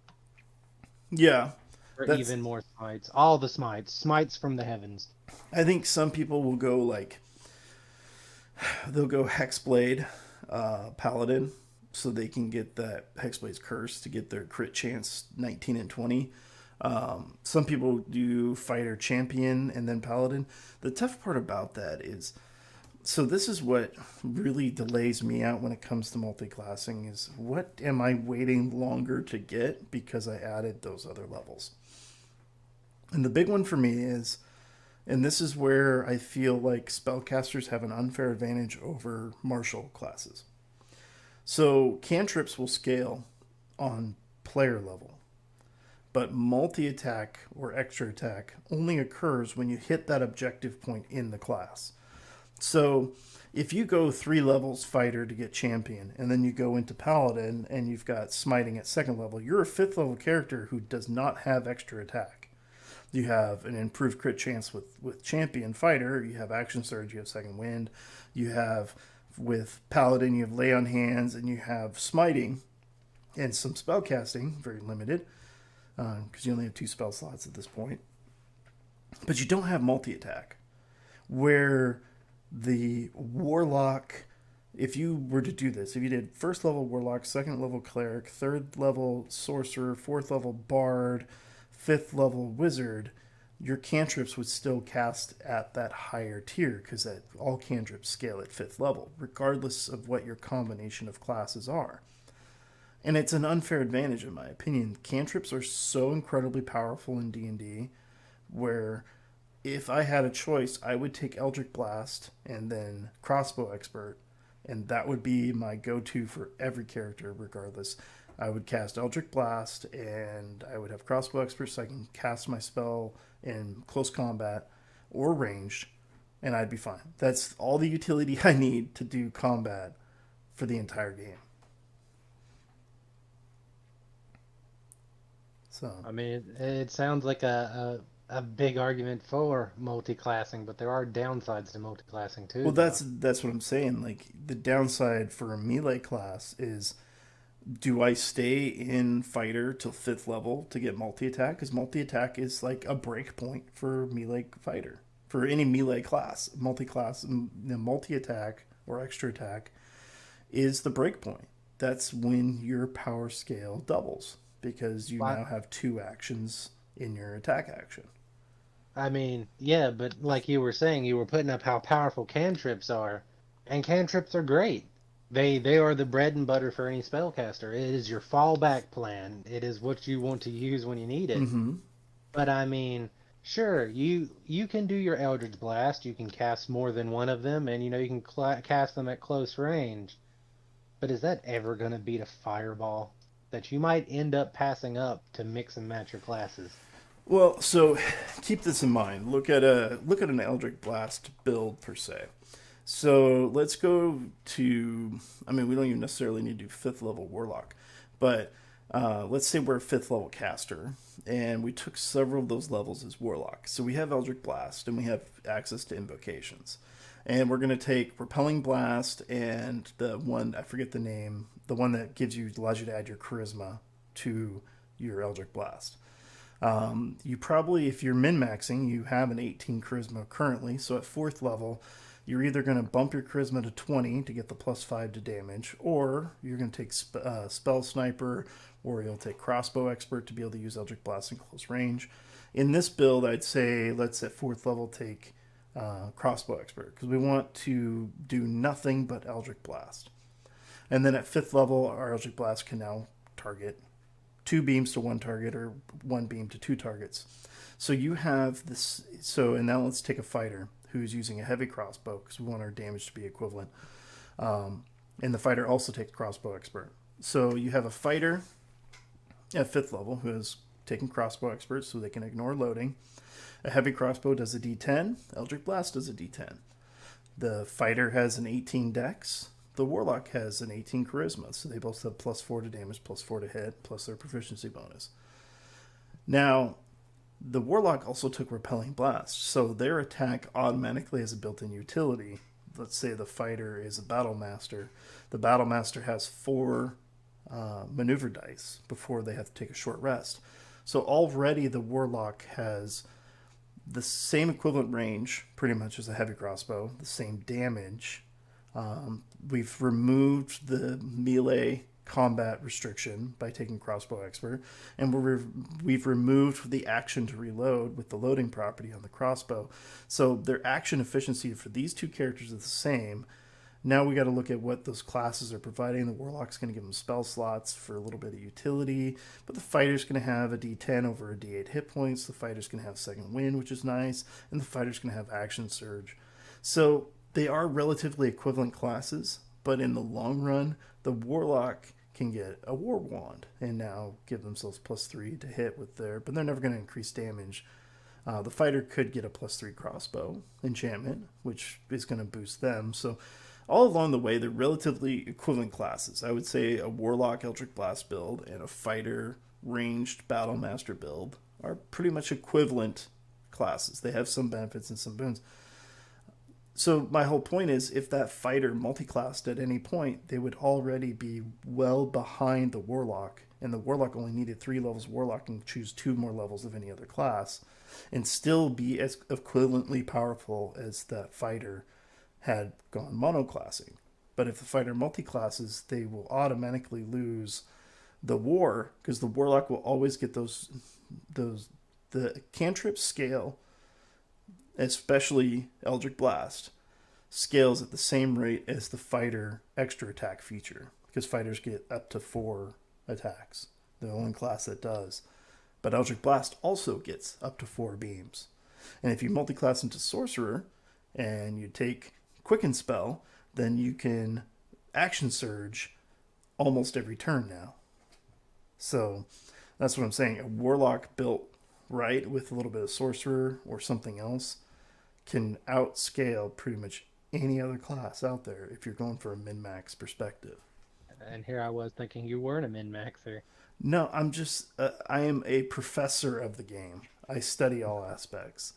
Yeah, for that's. even more smites. All the smites from the heavens. I think some people will go like they'll go Hexblade, Paladin, so they can get that Hexblade's curse to get their crit chance 19 and 20. Some people do Fighter Champion and then Paladin. The tough part about that is so this is what really delays me out when it comes to multi-classing is what am I waiting longer to get because I added those other levels. And the big one for me is and this is where I feel like spellcasters have an unfair advantage over martial classes. So cantrips will scale on player level, but multi attack or extra attack only occurs when you hit that objective point in the class. So if you go 3 levels fighter to get champion, and then you go into paladin and you've got smiting at 2nd level, you're a 5th level character who does not have extra attack. You have an improved crit chance with champion fighter. You have action surge. You have second wind. You have With Paladin, you have Lay on Hands and you have Smiting and some spellcasting, very limited, because you only have 2 spell slots at this point. But you don't have multi-attack, where the Warlock, if you were to do this, if you did first level Warlock, second level Cleric, third level Sorcerer, fourth level Bard, fifth level Wizard, your cantrips would still cast at that higher tier because that all cantrips scale at 5th level, regardless of what your combination of classes are. And it's an unfair advantage, in my opinion. Cantrips are so incredibly powerful in D&D, where if I had a choice, I would take Eldritch Blast and then Crossbow Expert, and that would be my go-to for every character, regardless. I would cast Eldritch Blast, and I would have Crossbow Expert so I can cast my spell in close combat or ranged, and I'd be fine. That's all the utility I need to do combat for the entire game. So I mean, it sounds like a big argument for multiclassing, but there are downsides to multiclassing too, well, though. that's what I'm saying. Like, the downside for a melee class is, do I stay in fighter till 5th level to get multi-attack? Because multi-attack is like a break point for melee fighter. For any melee class, multi-class, multi-attack or extra attack is the break point. That's when your power scale doubles, because you Well, now have 2 actions in your attack action. I mean, yeah, but like you were saying, you were putting up how powerful cantrips are, and cantrips are great. They are the bread and butter for any spellcaster. It is your fallback plan. It is what you want to use when you need it. Mm-hmm. But I mean, sure, you can do your Eldritch Blast. You can cast more than one of them, and you can cast them at close range. But is that ever going to beat a fireball that you might end up passing up to mix and match your classes? Well, so keep this in mind. Look at an Eldritch Blast build per se. So let's go to. I mean, we don't even necessarily need to do 5th level Warlock, but let's say we're a 5th level caster, and we took several of those levels as Warlock. So we have Eldritch Blast, and we have access to invocations, and we're going to take Repelling Blast and the one, I forget the name, the one that allows you to add your Charisma to your Eldritch Blast. You probably, if you're min-maxing, you have an 18 charisma currently. So at 4th level, you're either going to bump your charisma to 20 to get the +5 to damage, or you're going to take Spell Sniper, or you'll take Crossbow Expert to be able to use Eldritch Blast in close range. In this build, I'd say let's at 4th level take Crossbow Expert, because we want to do nothing but Eldritch Blast. And then at 5th level, our Eldritch Blast can now target 2 beams to 1 target, or 1 beam to 2 targets. So you have this. So, and now let's take a fighter who's using a heavy crossbow, because we want our damage to be equivalent. And the fighter also takes Crossbow Expert. So you have a fighter at 5th level who is taking Crossbow Expert, so they can ignore loading. A heavy crossbow does a D10. Eldritch Blast does a D10. The fighter has an 18 dex. The Warlock has an 18 charisma, so they both have +4 to damage, +4 to hit, plus their proficiency bonus. Now, the Warlock also took Repelling Blast, so their attack automatically has a built-in utility. Let's say the fighter is a Battle Master. The Battle Master has 4 maneuver dice before they have to take a short rest. So already the Warlock has the same equivalent range, pretty much, as a heavy crossbow, the same damage. We've removed the melee combat restriction by taking Crossbow Expert, and we've removed the action to reload with the loading property on the crossbow. So their action efficiency for these 2 characters is the same. Now we got to look at what those classes are providing. The Warlock's going to give them spell slots for a little bit of utility, but the Fighter's going to have a D10 over a D8 hit points. The Fighter's going to have Second Wind, which is nice, and the Fighter's going to have Action Surge. So they are relatively equivalent classes, but in the long run, the Warlock can get a War Wand and now give themselves +3 to hit with but they're never going to increase damage. The Fighter could get a +3 crossbow enchantment, which is going to boost them. So all along the way, they're relatively equivalent classes. I would say a Warlock Eldritch Blast build and a Fighter ranged Battle Master build are pretty much equivalent classes. They have some benefits and some boons. So my whole point is, if that fighter multiclassed at any point, they would already be well behind the warlock, and the warlock only needed 3 levels of warlock and choose 2 more levels of any other class, and still be as equivalently powerful as that fighter had gone monoclassing. But if the fighter multiclasses, they will automatically lose the war because the warlock will always get those the cantrip scale, especially Eldritch Blast, scales at the same rate as the fighter extra attack feature because fighters get up to 4 attacks. The only class that does. But Eldritch Blast also gets up to 4 beams. And if you multiclass into Sorcerer and you take Quicken Spell, then you can Action Surge almost every turn now. So that's what I'm saying. A Warlock built right with a little bit of Sorcerer or something else can outscale pretty much any other class out there if you're going for a min-max perspective. And here I was thinking you weren't a min-maxer. No, I am a professor of the game. I study all aspects.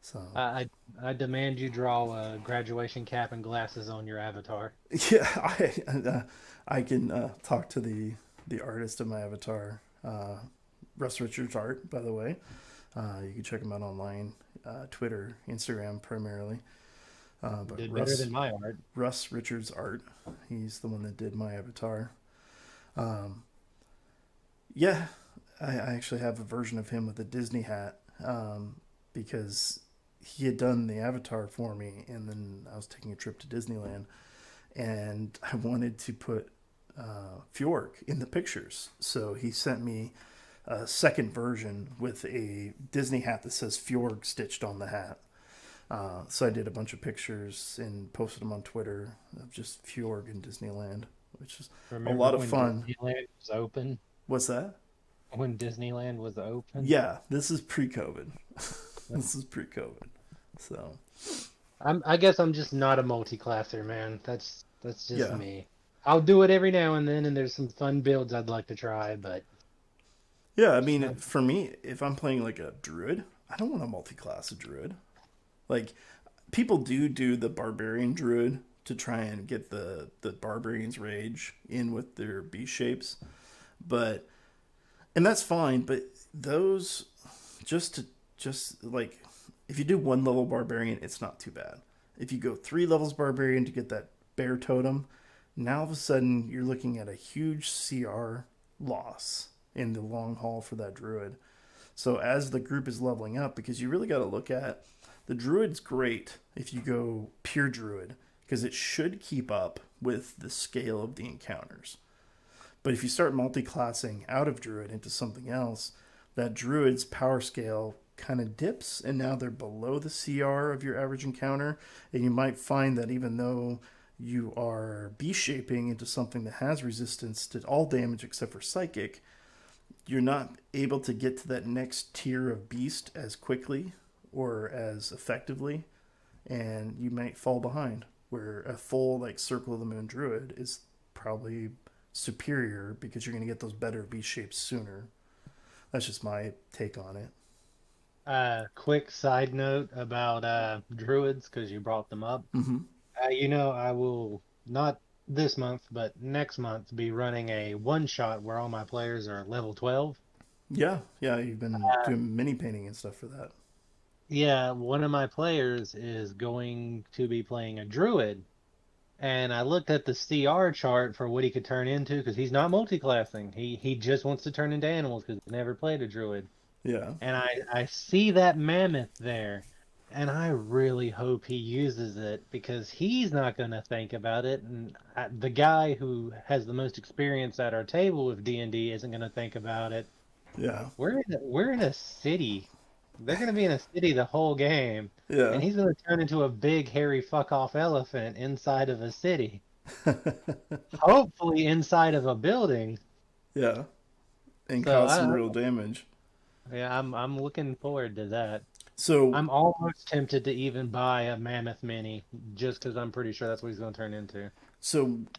So, I demand you draw a graduation cap and glasses on your avatar. yeah, I can talk to the artist of my avatar, Russ Richards art, by the way. You can check him out online, Twitter, Instagram primarily. But Did better than my art. Russ Richards art. He's the one that did my avatar. Yeah, I actually have a version of him with a Disney hat because he had done the avatar for me, and then I was taking a trip to Disneyland, and I wanted to put Fjorg in the pictures. So he sent me a second version with a Disney hat that says Fjorg stitched on the hat. So I did a bunch of pictures and posted them on Twitter of just Fjorg in Disneyland, which is a Remember lot of when fun. Disneyland was open? What's that? When Disneyland was open? Yeah, this is pre-COVID. This is pre-COVID. So I guess I'm just not a multi-classer, man. That's just yeah, me. I'll do it every now and then, and there's some fun builds I'd like to try, but yeah. I just mean, not. for me, if I'm playing like a druid, I don't want to multi-class a druid. Like people do the barbarian druid to try and get the barbarian's rage in with their beast shapes, but and that's fine. But those just like if you do 1 level barbarian, it's not too bad. If you go 3 levels barbarian to get that bear totem, now all of a sudden you're looking at a huge CR loss in the long haul for that druid. So as the group is leveling up, because you really got to look at the druid's great if you go pure druid because it should keep up with the scale of the encounters. But if you start multi-classing out of druid into something else, that druid's power scale kind of dips and now they're below the CR of your average encounter, and you might find that even though you are beast shaping into something that has resistance to all damage except for psychic, you're not able to get to that next tier of beast as quickly or as effectively, and you might fall behind. Where a full like Circle of the Moon Druid is probably superior because you're going to get those better beast shapes sooner. That's just my take on it. Quick side note about druids, because you brought them up. Mm-hmm. I will not this month, but next month be running a one shot where all my players are level 12. Yeah, yeah, you've been doing mini painting and stuff for that. Yeah, one of my players is going to be playing a druid, and I looked at the CR chart for what he could turn into because he's not multiclassing. He just wants to turn into animals because he's never played a druid. Yeah, And I see that mammoth there, and I really hope he uses it because he's not going to think about it, and the guy who has the most experience at our table with D&D isn't going to think about it. yeah, We're in a city. They're going to be in a city the whole game, yeah, and he's going to turn into a big hairy fuck off elephant inside of a city. Hopefully inside of a building. yeah, and So cause some I real damage. yeah, I'm looking forward to that. So, I'm almost tempted to even buy a Mammoth Mini just because I'm pretty sure that's what he's going to turn into.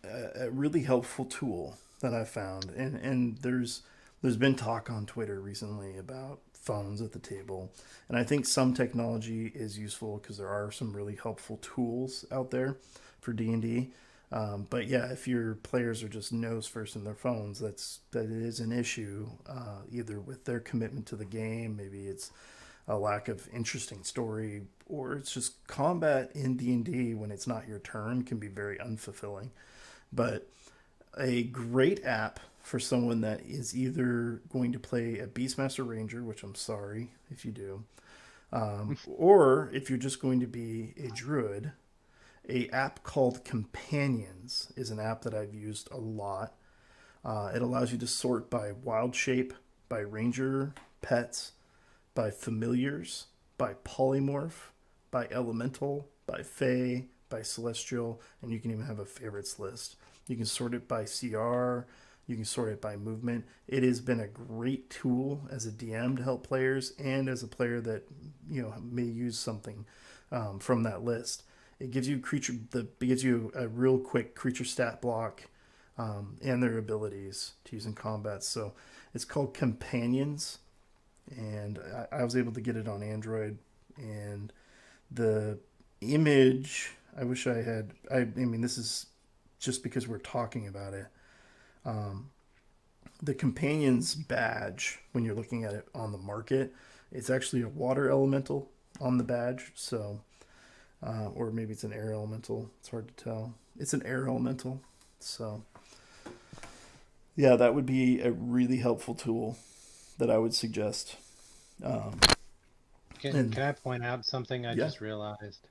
a really helpful tool that I found, and there's been talk on Twitter recently about phones at the table. And I think some technology is useful because there are some really helpful tools out there for D&D. But yeah, if your players are just nose first in their phones, that is an issue. Either with their commitment to the game, maybe it's a lack of interesting story, or it's just combat in D&D when it's not your turn can be very unfulfilling. But a great app for someone that is either going to play a Beastmaster Ranger, which I'm sorry if you do, or if you're just going to be a Druid, a app called Companions is an app that I've used a lot. It allows you to sort by wild shape, by ranger pets, by familiars, by polymorph, by elemental, by fae, by celestial, and you can even have a favorites list. You can sort it by CR, you can sort it by movement. It has been a great tool as a DM to help players and as a player that may use something from that list. It gives you a real quick creature stat block and their abilities to use in combat. So it's called Companions, and I was able to get it on Android. And the image, I wish I had. I mean, this is just because we're talking about it. The Companions badge, when you're looking at it on the market, it's actually a water elemental on the badge. So, or maybe it's an air elemental. It's hard to tell. It's an air elemental. So, yeah, that would be a really helpful tool that I would suggest. Can I point out something I Yeah. just realized?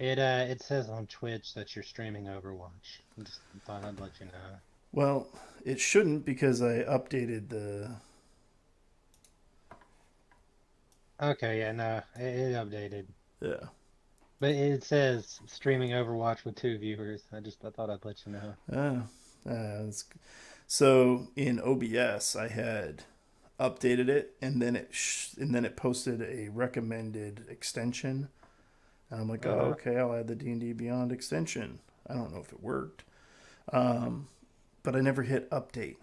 It says on Twitch that you're streaming Overwatch. I just thought I'd let you know. Well, it shouldn't because I updated the. Okay, yeah, no, it updated. Yeah. But it says streaming Overwatch with 2 viewers. I thought I'd let you know. Uh, so in OBS, I had updated it, and then it posted a recommended extension. And I'm like, oh, Uh-huh. okay, I'll add the D&D Beyond extension. I don't know if it worked, um, but I never hit update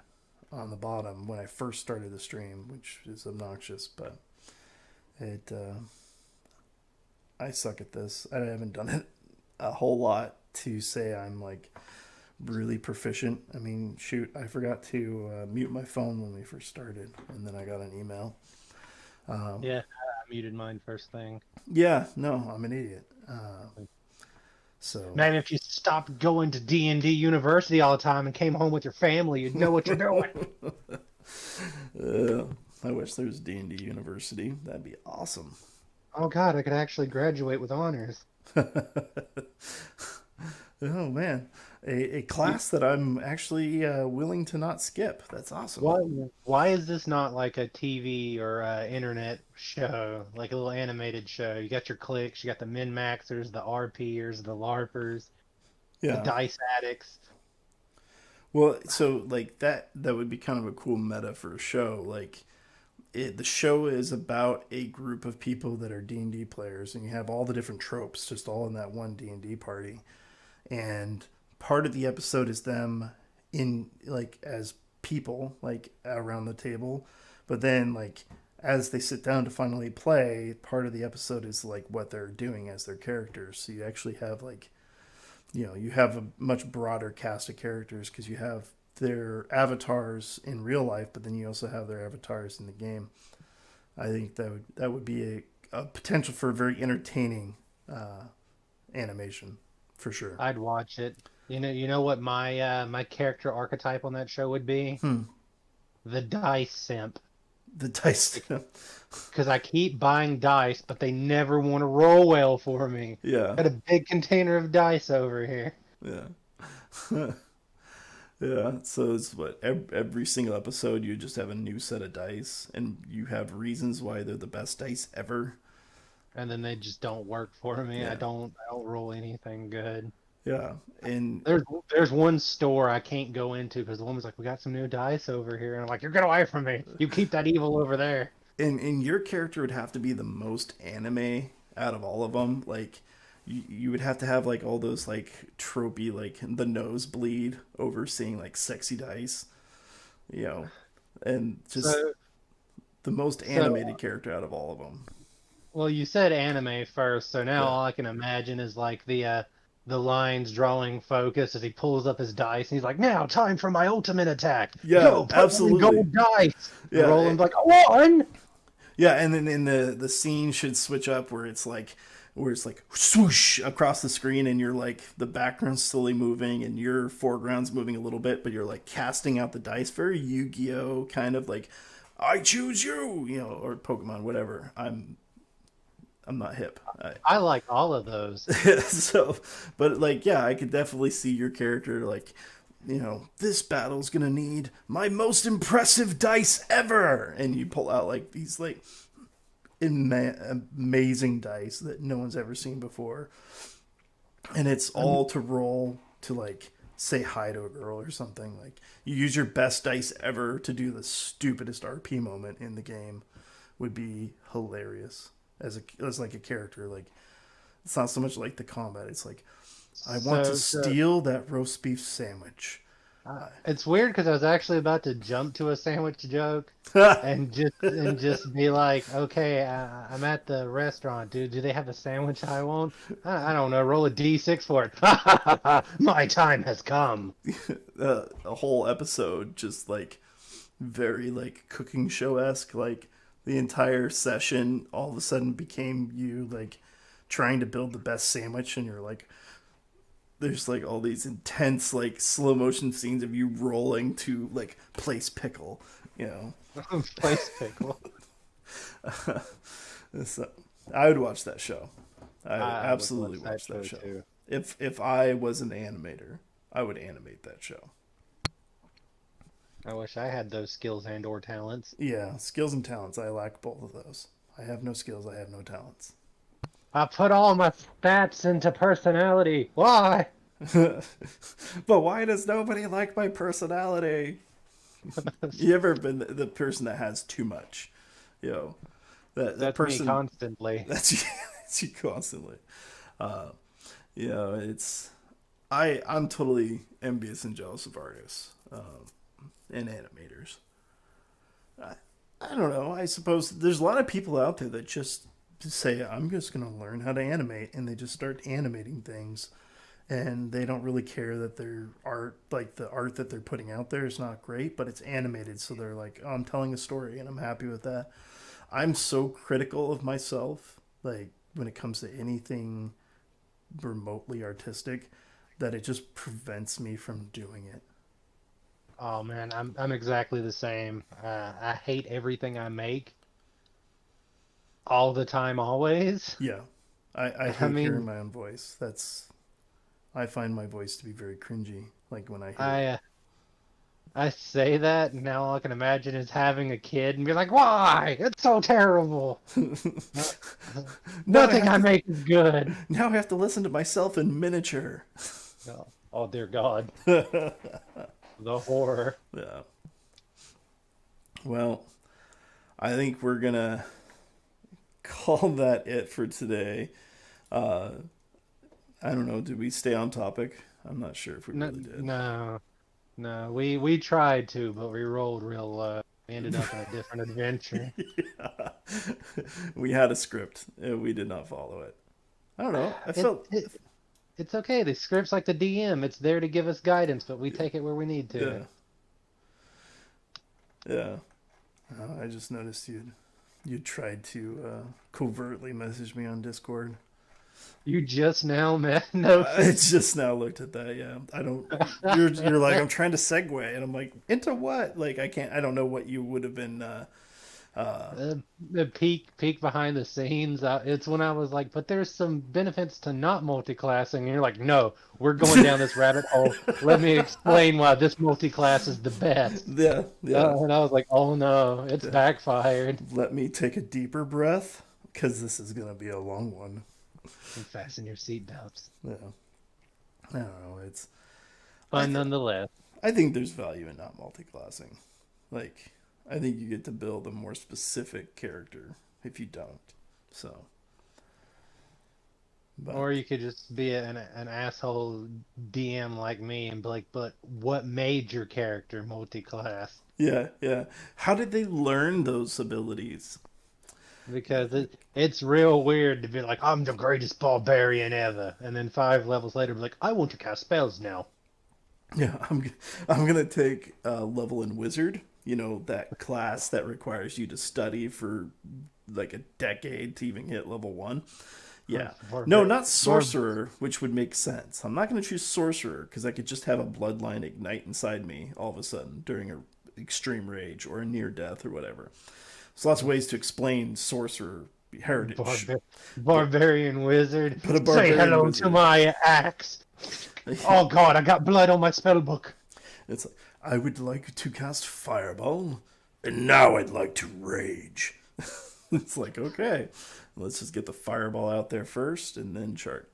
on the bottom when I first started the stream, which is obnoxious. But it, I suck at this. I haven't done it a whole lot to say I'm like really proficient. I mean, shoot, I forgot to mute my phone when we first started, and then I got an email. Um, Yeah, I muted mine first thing. yeah, no, I'm an idiot. So, Man, if you stopped going to D&D University all the time and came home with your family, you'd know what you're doing. I wish there was D&D University. That'd be awesome. Oh God, I could actually graduate with honors. Oh man, a class that I'm actually willing to not skip. That's awesome. Why, why is this not like a TV or internet show, like a little animated show? You got your clicks, you got the min-maxers, the RPers, the LARPers, the Yeah. dice addicts. Well, so like that would be kind of a cool meta for a show. Like the show is about a group of people that are D&D players, and you have all the different tropes just all in that one D&D party. And part of the episode is them in like as people like around the table, but then like as they sit down to finally play, part of the episode is like what they're doing as their characters. So you actually have like you have a much broader cast of characters because you have their avatars in real life, but then you also have their avatars in the game. I think that would be a potential for a very entertaining animation for sure. I'd watch it. You know what my character archetype on that show would be? Hmm. The dice simp. The dice. Because I keep buying dice, but they never want to roll well for me. Yeah. Got a big container of dice over here. Yeah. Yeah. So it's what every single episode you just have a new set of dice, and you have reasons why they're the best dice ever. And then they just don't work for me. Yeah. I don't roll anything good. Yeah. And There's one store I can't go into because the woman's like, "We got some new dice over here," and I'm like, "You're get away from me! You keep that evil over there." and your character would have to be the most anime out of all of them. Like you would have to have like all those like tropey like the nosebleed over seeing like sexy dice, you know, and just So the most So, animated character out of all of them. well, you said anime first, so now Yeah. all I can imagine is like the lines drawing focus as he pulls up his dice and he's like, "Now, time for my ultimate attack. Yeah, Go, put one absolutely. gold dice." And Yeah, Roland's like, "One." yeah, and then in the scene should switch up where it's like swoosh across the screen, and you're like the background's slowly moving and your foreground's moving a little bit, but you're like casting out the dice, very Yu-Gi-Oh kind of like I choose you, or Pokemon, whatever. I'm not hip. I like all of those. So, but like, yeah, I could definitely see your character like, this battle's gonna need my most impressive dice ever, and you pull out like these like amazing dice that no one's ever seen before, and it's all to roll to like say hi to a girl or something. Like you use your best dice ever to do the stupidest RP moment in the game would be hilarious as like a character. Like it's not so much like the combat. It's like I want to So steal that roast beef sandwich. it's weird because I was actually about to jump to a sandwich joke and just be like, okay, I'm at the restaurant, dude. Do they have a sandwich I want? I don't know. Roll a d6 for it. My time has come. A whole episode just like very like cooking show esque. Like the entire session all of a sudden became you like trying to build the best sandwich, and you're like, there's like all these intense like slow motion scenes of you rolling to like place pickle, you know. Place pickle. So, I would watch that show. I would I would absolutely watch that watch that show show. too. If I was an animator, I would animate that show. I wish I had those skills and/or talents. Yeah, skills and talents. I lack both of those. I have no skills. I have no talents. I put all my stats into personality. Why? But why does nobody like my personality? You ever been the person that has too much? You know, that That's me person constantly. that's you, that's you constantly. Uh, it's I'm totally envious and jealous of artists and animators. I, I don't know. I suppose there's a lot of people out there that just say, I'm just going to learn how to animate, and they just start animating things, and they don't really care that their art, like the art that they're putting out there, is not great, but it's animated, so they're like, oh, I'm telling a story, and I'm happy with that. I'm so critical of myself, like when it comes to anything remotely artistic, that it just prevents me from doing it. Oh man, I'm exactly the same. I hate everything I make all the time, always. Yeah, I I hate hearing mean, my own voice. I find my voice to be very cringy. Like when I hear I it. uh, I say that and now all I can imagine is having a kid and be like, "Why? It's so terrible. No- now I Nothing have I to make is good." now I have to listen to myself in miniature. Oh, oh dear God, Yeah. the horror. Well, I think we're gonna call that it for today. Uh, I don't know. Did we stay on topic? I'm not sure if we No, really did. no, no. We tried to, but we rolled real low. We ended up in a different adventure. Yeah. We had a script. And we did not follow it. I don't know. I It, felt. it it's okay. The script's like the DM. It's there to give us guidance, but we take it where we need to. Yeah. Yeah. I just noticed you tried to covertly message me on Discord. You just now met I noticed. just now looked at that. Yeah, I don't. You're like, I'm trying to segue, and I'm like, into what? Like I can't. I don't know what you would have been. Uh, The peek behind the scenes. It's when I was like, but there's some benefits to not multiclassing. And you're like, no, we're going down this rabbit hole. Let me explain why this multiclass is the best. yeah, yeah, And I was like, oh no, it's yeah. backfired. Let me take a deeper breath because this is gonna be a long one. And fasten your seatbelts. Yeah, I don't know. I Fun nonetheless. I think there's value in not multiclassing. Like, I think you get to build a more specific character if you don't. So, But Or you could just be an asshole DM like me and be like, but what made your character multi-class? yeah, yeah. How did they learn those abilities? Because it's real weird to be like, I'm the greatest barbarian ever, and then 5 levels later, be like, I want to cast spells now. Yeah, I'm gonna take level in wizard. You know, that class that requires you to study for like a decade to even hit level one. Yeah. No, Barbar, not bar, sorcerer, which would make sense. I'm not going to choose sorcerer because I could just have a bloodline ignite inside me all of a sudden during a extreme rage or a near death or whatever. So lots of ways to explain sorcerer heritage, barbar, but barbarian wizard. a Say barbarian hello to wizard. my axe. Oh God, I got blood on my spell book. It's like, I would like to cast fireball, and now I'd like to rage. It's like, okay, let's just get the fireball out there first and then chart.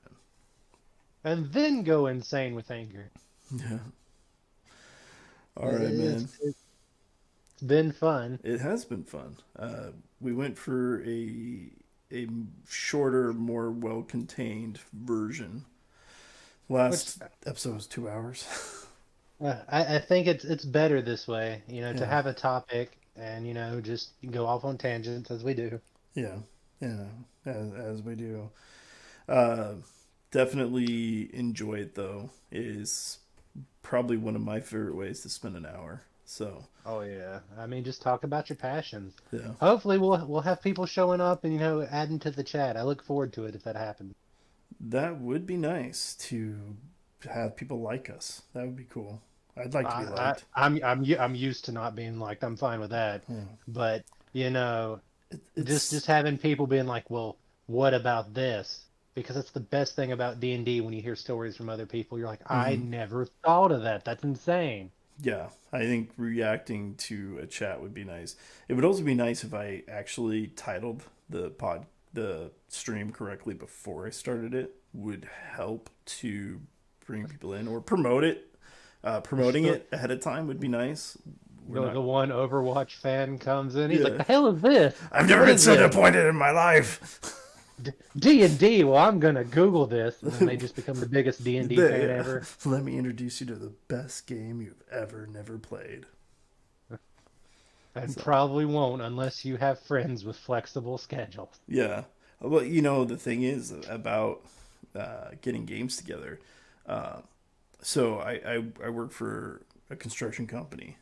And then go insane with anger. Yeah. All right, man. It's been fun. It has been fun. We went for a shorter, more well contained version. Which Last episode was 2 hours. I think it's better this way, to Yeah, have a topic and just go off on tangents as we do. yeah, yeah. As we do. Uh, Definitely enjoy it though. It is probably one of my favorite ways to spend an hour. So Oh yeah. I mean, just talk about your passions. yeah, Hopefully we'll have people showing up and adding to the chat. I look forward to it if that happens. that would be nice to have people like us. That would be cool. I'd like to be liked. I'm used to not being liked. I'm fine with that. Yeah. But, you know, just It's just having people being like, "Well, what about this?" Because that's the best thing about D&D when you hear stories from other people. You're like, "I mhm. never thought of that. That's insane." Yeah, I think reacting to a chat would be nice. It would also be nice if I actually titled the stream correctly before I started it. Would help to bring people in or promote it. Promoting The, it ahead of time would be nice. We're the not. one Overwatch fan comes in. He's like, Yeah, "The hell is this? I've never What been is so this? disappointed in my life. D&D. Well, I'm gonna Google this," and then they just become the biggest D&D fan Yeah. ever. Let me introduce you to the best game you've ever never played. And So probably won't unless you have friends with flexible schedules. yeah. Well, the thing is about getting games together. Uh, so I work for a construction company,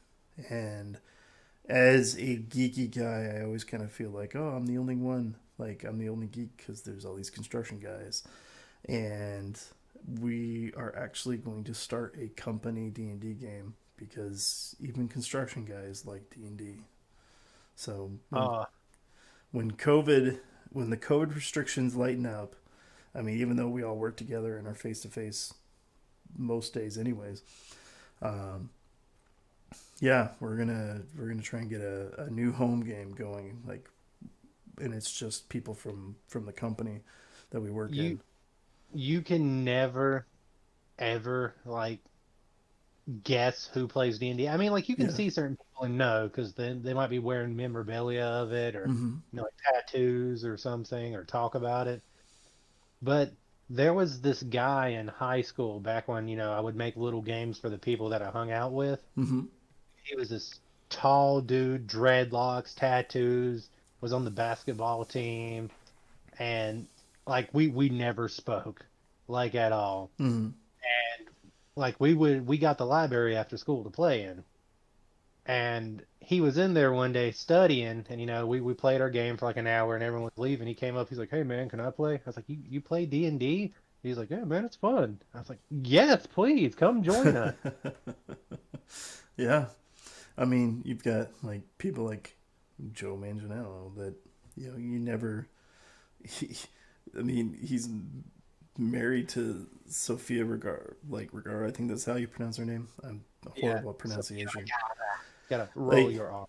and as a geeky guy, I always kind of feel like, oh, I'm the only one. Like I'm the only geek because there's all these construction guys, and we are actually going to start a company D&D game because even construction guys like D&D. So Uh, when COVID when the COVID restrictions lighten up, I mean, even though we all work together and are face to face most days, anyways, um, yeah, we're gonna try and get a new home game going, like, and it's just people from the company that we work you in. you can never ever like guess who plays D&D. I mean, like you can Yeah. see certain people and know because they might be wearing memorabilia of it or Mm-hmm. like tattoos or something or talk about it. But there was this guy in high school back when, I would make little games for the people that I hung out with. Mm-hmm. He was this tall dude, dreadlocks, tattoos, was on the basketball team, and like we never spoke, like at all. Mm-hmm. And like we got the library after school to play in. And he was in there one day studying, and we played our game for like an hour, and everyone was leaving. He came up, he's like, "Hey man, can I play?" I was like, "You play D&D?" He's like, "Yeah, man, it's fun." I was like, "Yes, please come join us." Yeah. I mean, you've got like people like Joe Manganiello that you never. He, I mean, he's married to Sophia Regar. I think that's how you pronounce her name. I'm Yeah, horrible at so pronunciation. gotta roll Like, your R.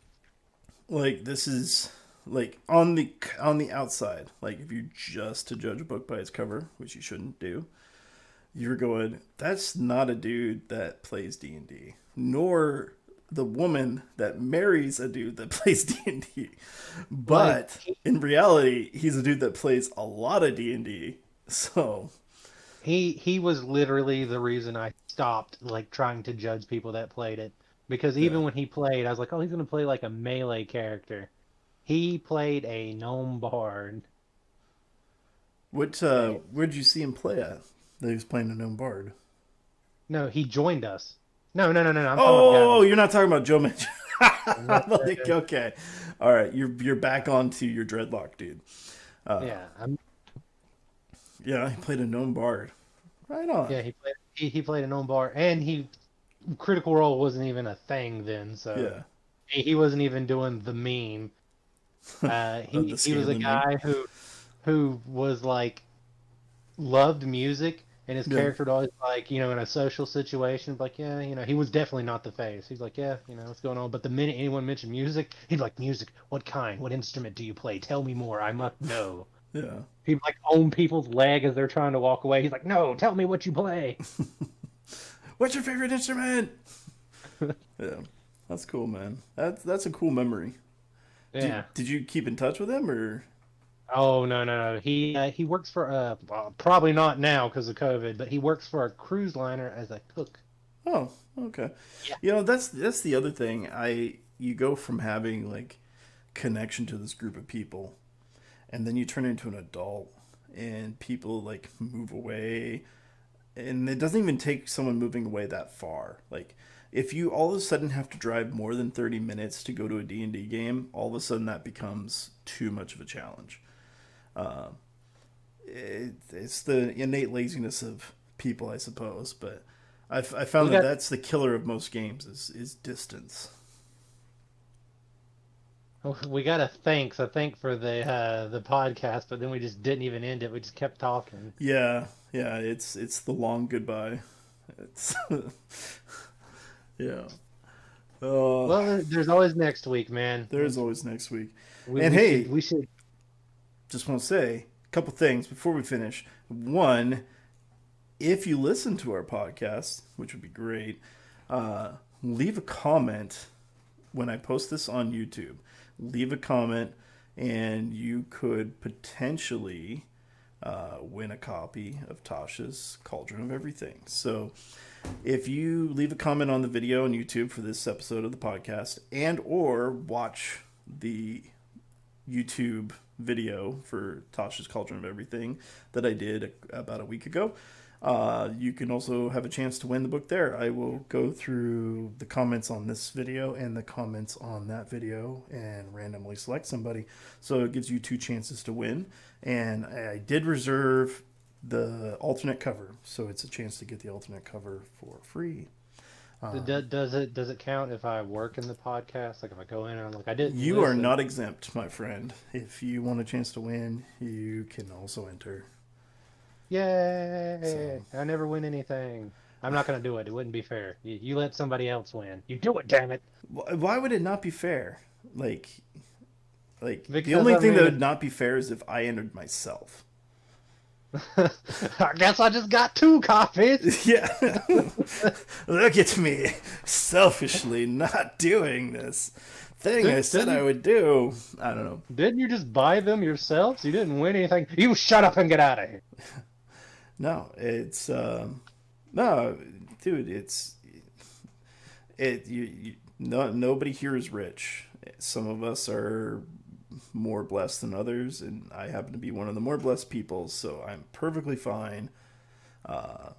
this is like on the outside. Like, if you just to judge a book by its cover, which you shouldn't do, you're going, that's not a dude that plays D&D, nor the woman that marries a dude that plays D&D. Like But in reality, he's a dude that plays a lot of D&D So He was literally the reason I stopped like trying to judge people that played it. Because yeah. even when he played, I was like, oh, he's gonna play like a melee character. He played a gnome bard. What And where'd you see him play at? That he was playing a gnome bard. no, he joined us. No. I'm talking about the guy Oh, on. you're not talking about Joe Mitch. No, Okay, all right. You're back on to your dreadlock, dude. Uh, yeah, I'm, yeah, he played a gnome bard. Right on. yeah. He played a gnome bard, and he Critical Role wasn't even a thing then, so Yeah, he wasn't even doing the meme. the He was a scaling meme. guy who was like loved music, and his Yeah, character would always like, in a social situation, like, yeah, he was definitely not the face. He's like, yeah, what's going on? But the minute anyone mentioned music, he'd be like, music, what kind? What instrument do you play? Tell me more. I must know. yeah. He'd like own people's leg as they're trying to walk away. He's like, no, tell me what you play. What's your favorite instrument? Yeah, that's cool, man. That's a cool memory. Yeah. Did you keep in touch with him or? Oh no. He works for well, probably not now because of COVID, but he works for a cruise liner as a cook. Oh, okay. Yeah. That's the other thing. You go from having like connection to this group of people, and then you turn into an adult, and people like move away, and it doesn't even take someone moving away that far. Like if you all of a sudden have to drive more than 30 minutes to go to a D&D game, all of a sudden that becomes too much of a challenge. Uh, it's the innate laziness of people, I suppose, but I We found that got that's the killer of most games is distance. we got a thank for the podcast, but then we just didn't even end it. We just kept talking. Yeah, yeah, it's the long goodbye. It's yeah. Uh, Well, there's always next week, man. there's always next week. We And we should hey, we should just want to say a couple things before we finish. One, if you listen to our podcast, which would be great, leave a comment when I post this on YouTube. Leave a comment, and you could potentially win a copy of Tasha's Cauldron of Everything. So if you leave a comment on the video on YouTube for this episode of the podcast, and or watch the YouTube video for Tasha's Cauldron of Everything that I did about a week ago, you can also have a chance to win the book there. I will go through the comments on this video and the comments on that video and randomly select somebody. So it gives you two chances to win. And I did reserve the alternate cover, so it's a chance to get the alternate cover for free. does it count if I work in the podcast? Like if I go in and I'm like I didn't You are listen. not exempt, my friend. If you want a chance to win, you can also enter. Yay! So I never win anything. I'm not gonna do it. It wouldn't be fair. You let somebody else win. You do it, damn it. why would it not be fair? Like the Because only I thing that mean, would not be fair is if I entered myself. I guess I just got two copies. Yeah. Look at me, selfishly not doing this thing I said I Didn't would do. I don't know. didn't you just buy them yourselves? You didn't win anything. You shut up and get out of here. No, it's no, dude. It's it. No, nobody here is rich. Some of us are more blessed than others, and I happen to be one of the more blessed people. So I'm perfectly fine uh,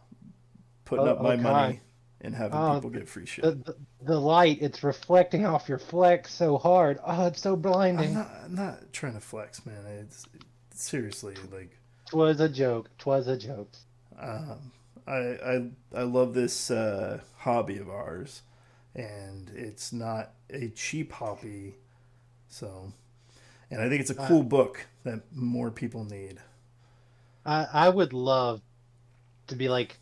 putting up Oh my God. money and having Oh, people get free shit. the light, it's reflecting off your flex so hard. Oh, it's so blinding. I'm not trying to flex, man. Seriously like Twas a joke. Twas a joke. um, I love this hobby of ours, and it's not a cheap hobby. So, and I think it's a I cool book that more people need. I would love to be like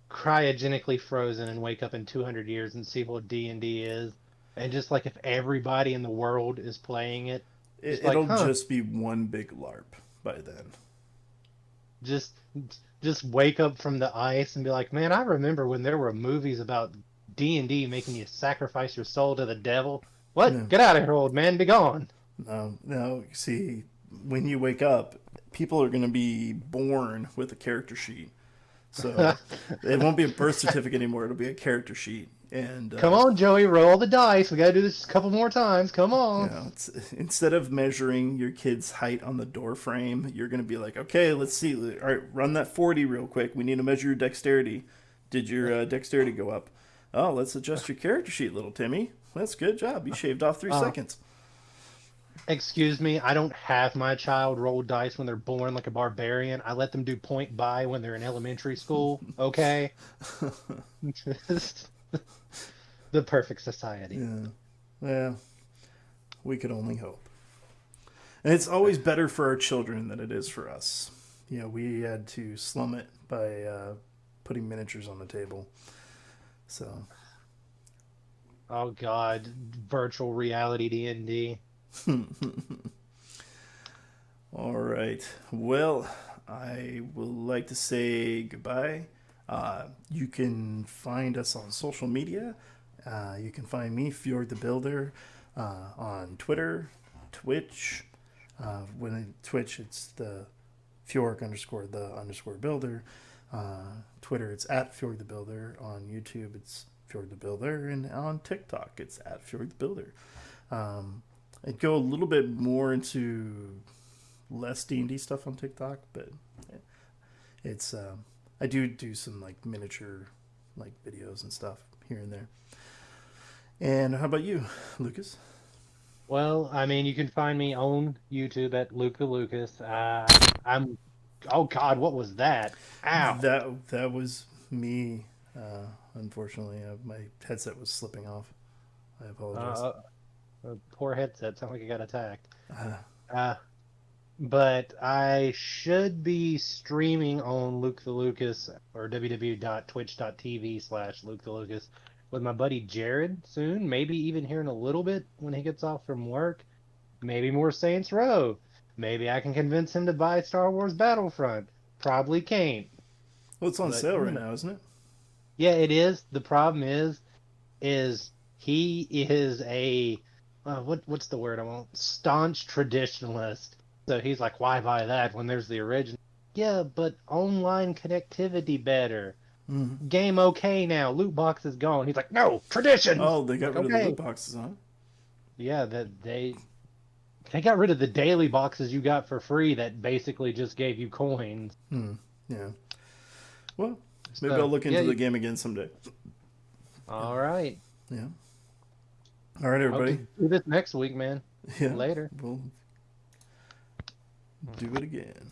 cryogenically frozen and wake up in 200 years and see what D&D is. And just like if everybody in the world is playing it, just like, It'll huh, just be one big LARP by then. just just wake up from the ice and be like, man, I remember when there were movies about D&D making you sacrifice your soul to the devil. What? Yeah. Get out of here, old man. Be gone. No, no. See, when you wake up, people are going to be born with a character sheet. So it won't be a birth certificate anymore. It'll be a character sheet. And Come on, Joey, roll the dice. We got to do this a couple more times. Come you on. know, instead of measuring your kid's height on the door frame, you're going to be like, okay, let's see. All right, run that 40 real quick. We need to measure your dexterity. Did your dexterity go up? Oh, let's adjust your character sheet, little Timmy. That's good job. You shaved off 3 seconds. Excuse me, I don't have my child roll dice when they're born like a barbarian. I let them do point buy when they're in elementary school. Okay? The perfect society. Yeah. Yeah. We could only hope. And it's always better for our children than it is for us. You know, we had to slum it by putting miniatures on the table. So. Oh God, virtual reality D&D. All right. Well, I would like to say goodbye. You can find us on social media. You can find me, Fjorg the Builder, on Twitter, Twitch. When Twitch, it's the Fjorg underscore the underscore builder. Twitter, it's at Fjorg the Builder. On YouTube, it's Fjorg the Builder. And on TikTok, it's at Fjorg the Builder. I'd go a little bit more into less D&D stuff on TikTok, but it's I do some like miniature like videos and stuff here and there. And how about you, Lucas? Well, I mean, you can find me on YouTube at Lukas. I'm. Oh God, what was that? Ow! That was me. Unfortunately, my headset was slipping off. I apologize. Poor headset. Sound like I got attacked. Uh, Uh, but I should be streaming on Luke the Lucas or www.twitch.tv/Luke the Lucas with my buddy Jared soon. Maybe even here in a little bit when he gets off from work. Maybe more Saints Row. Maybe I can convince him to buy Star Wars Battlefront. Probably can't. well, it's on But sale right now, isn't it? yeah, it is. The problem is he is a what's the word I want? Staunch traditionalist. So he's like, why buy that when there's the original? Yeah, but online connectivity better. Mm-hmm. Game okay now. Loot box is gone. He's like, no, traditions. Oh, they got Like, rid of the okay. loot boxes, huh? Yeah, that they got rid of the daily boxes you got for free that basically just gave you coins. Yeah. Well, maybe I'll So look yeah, into the game again someday. all right. Yeah. All right, Hope to everybody. do this next week, man. Yeah. Later. We'll do it again.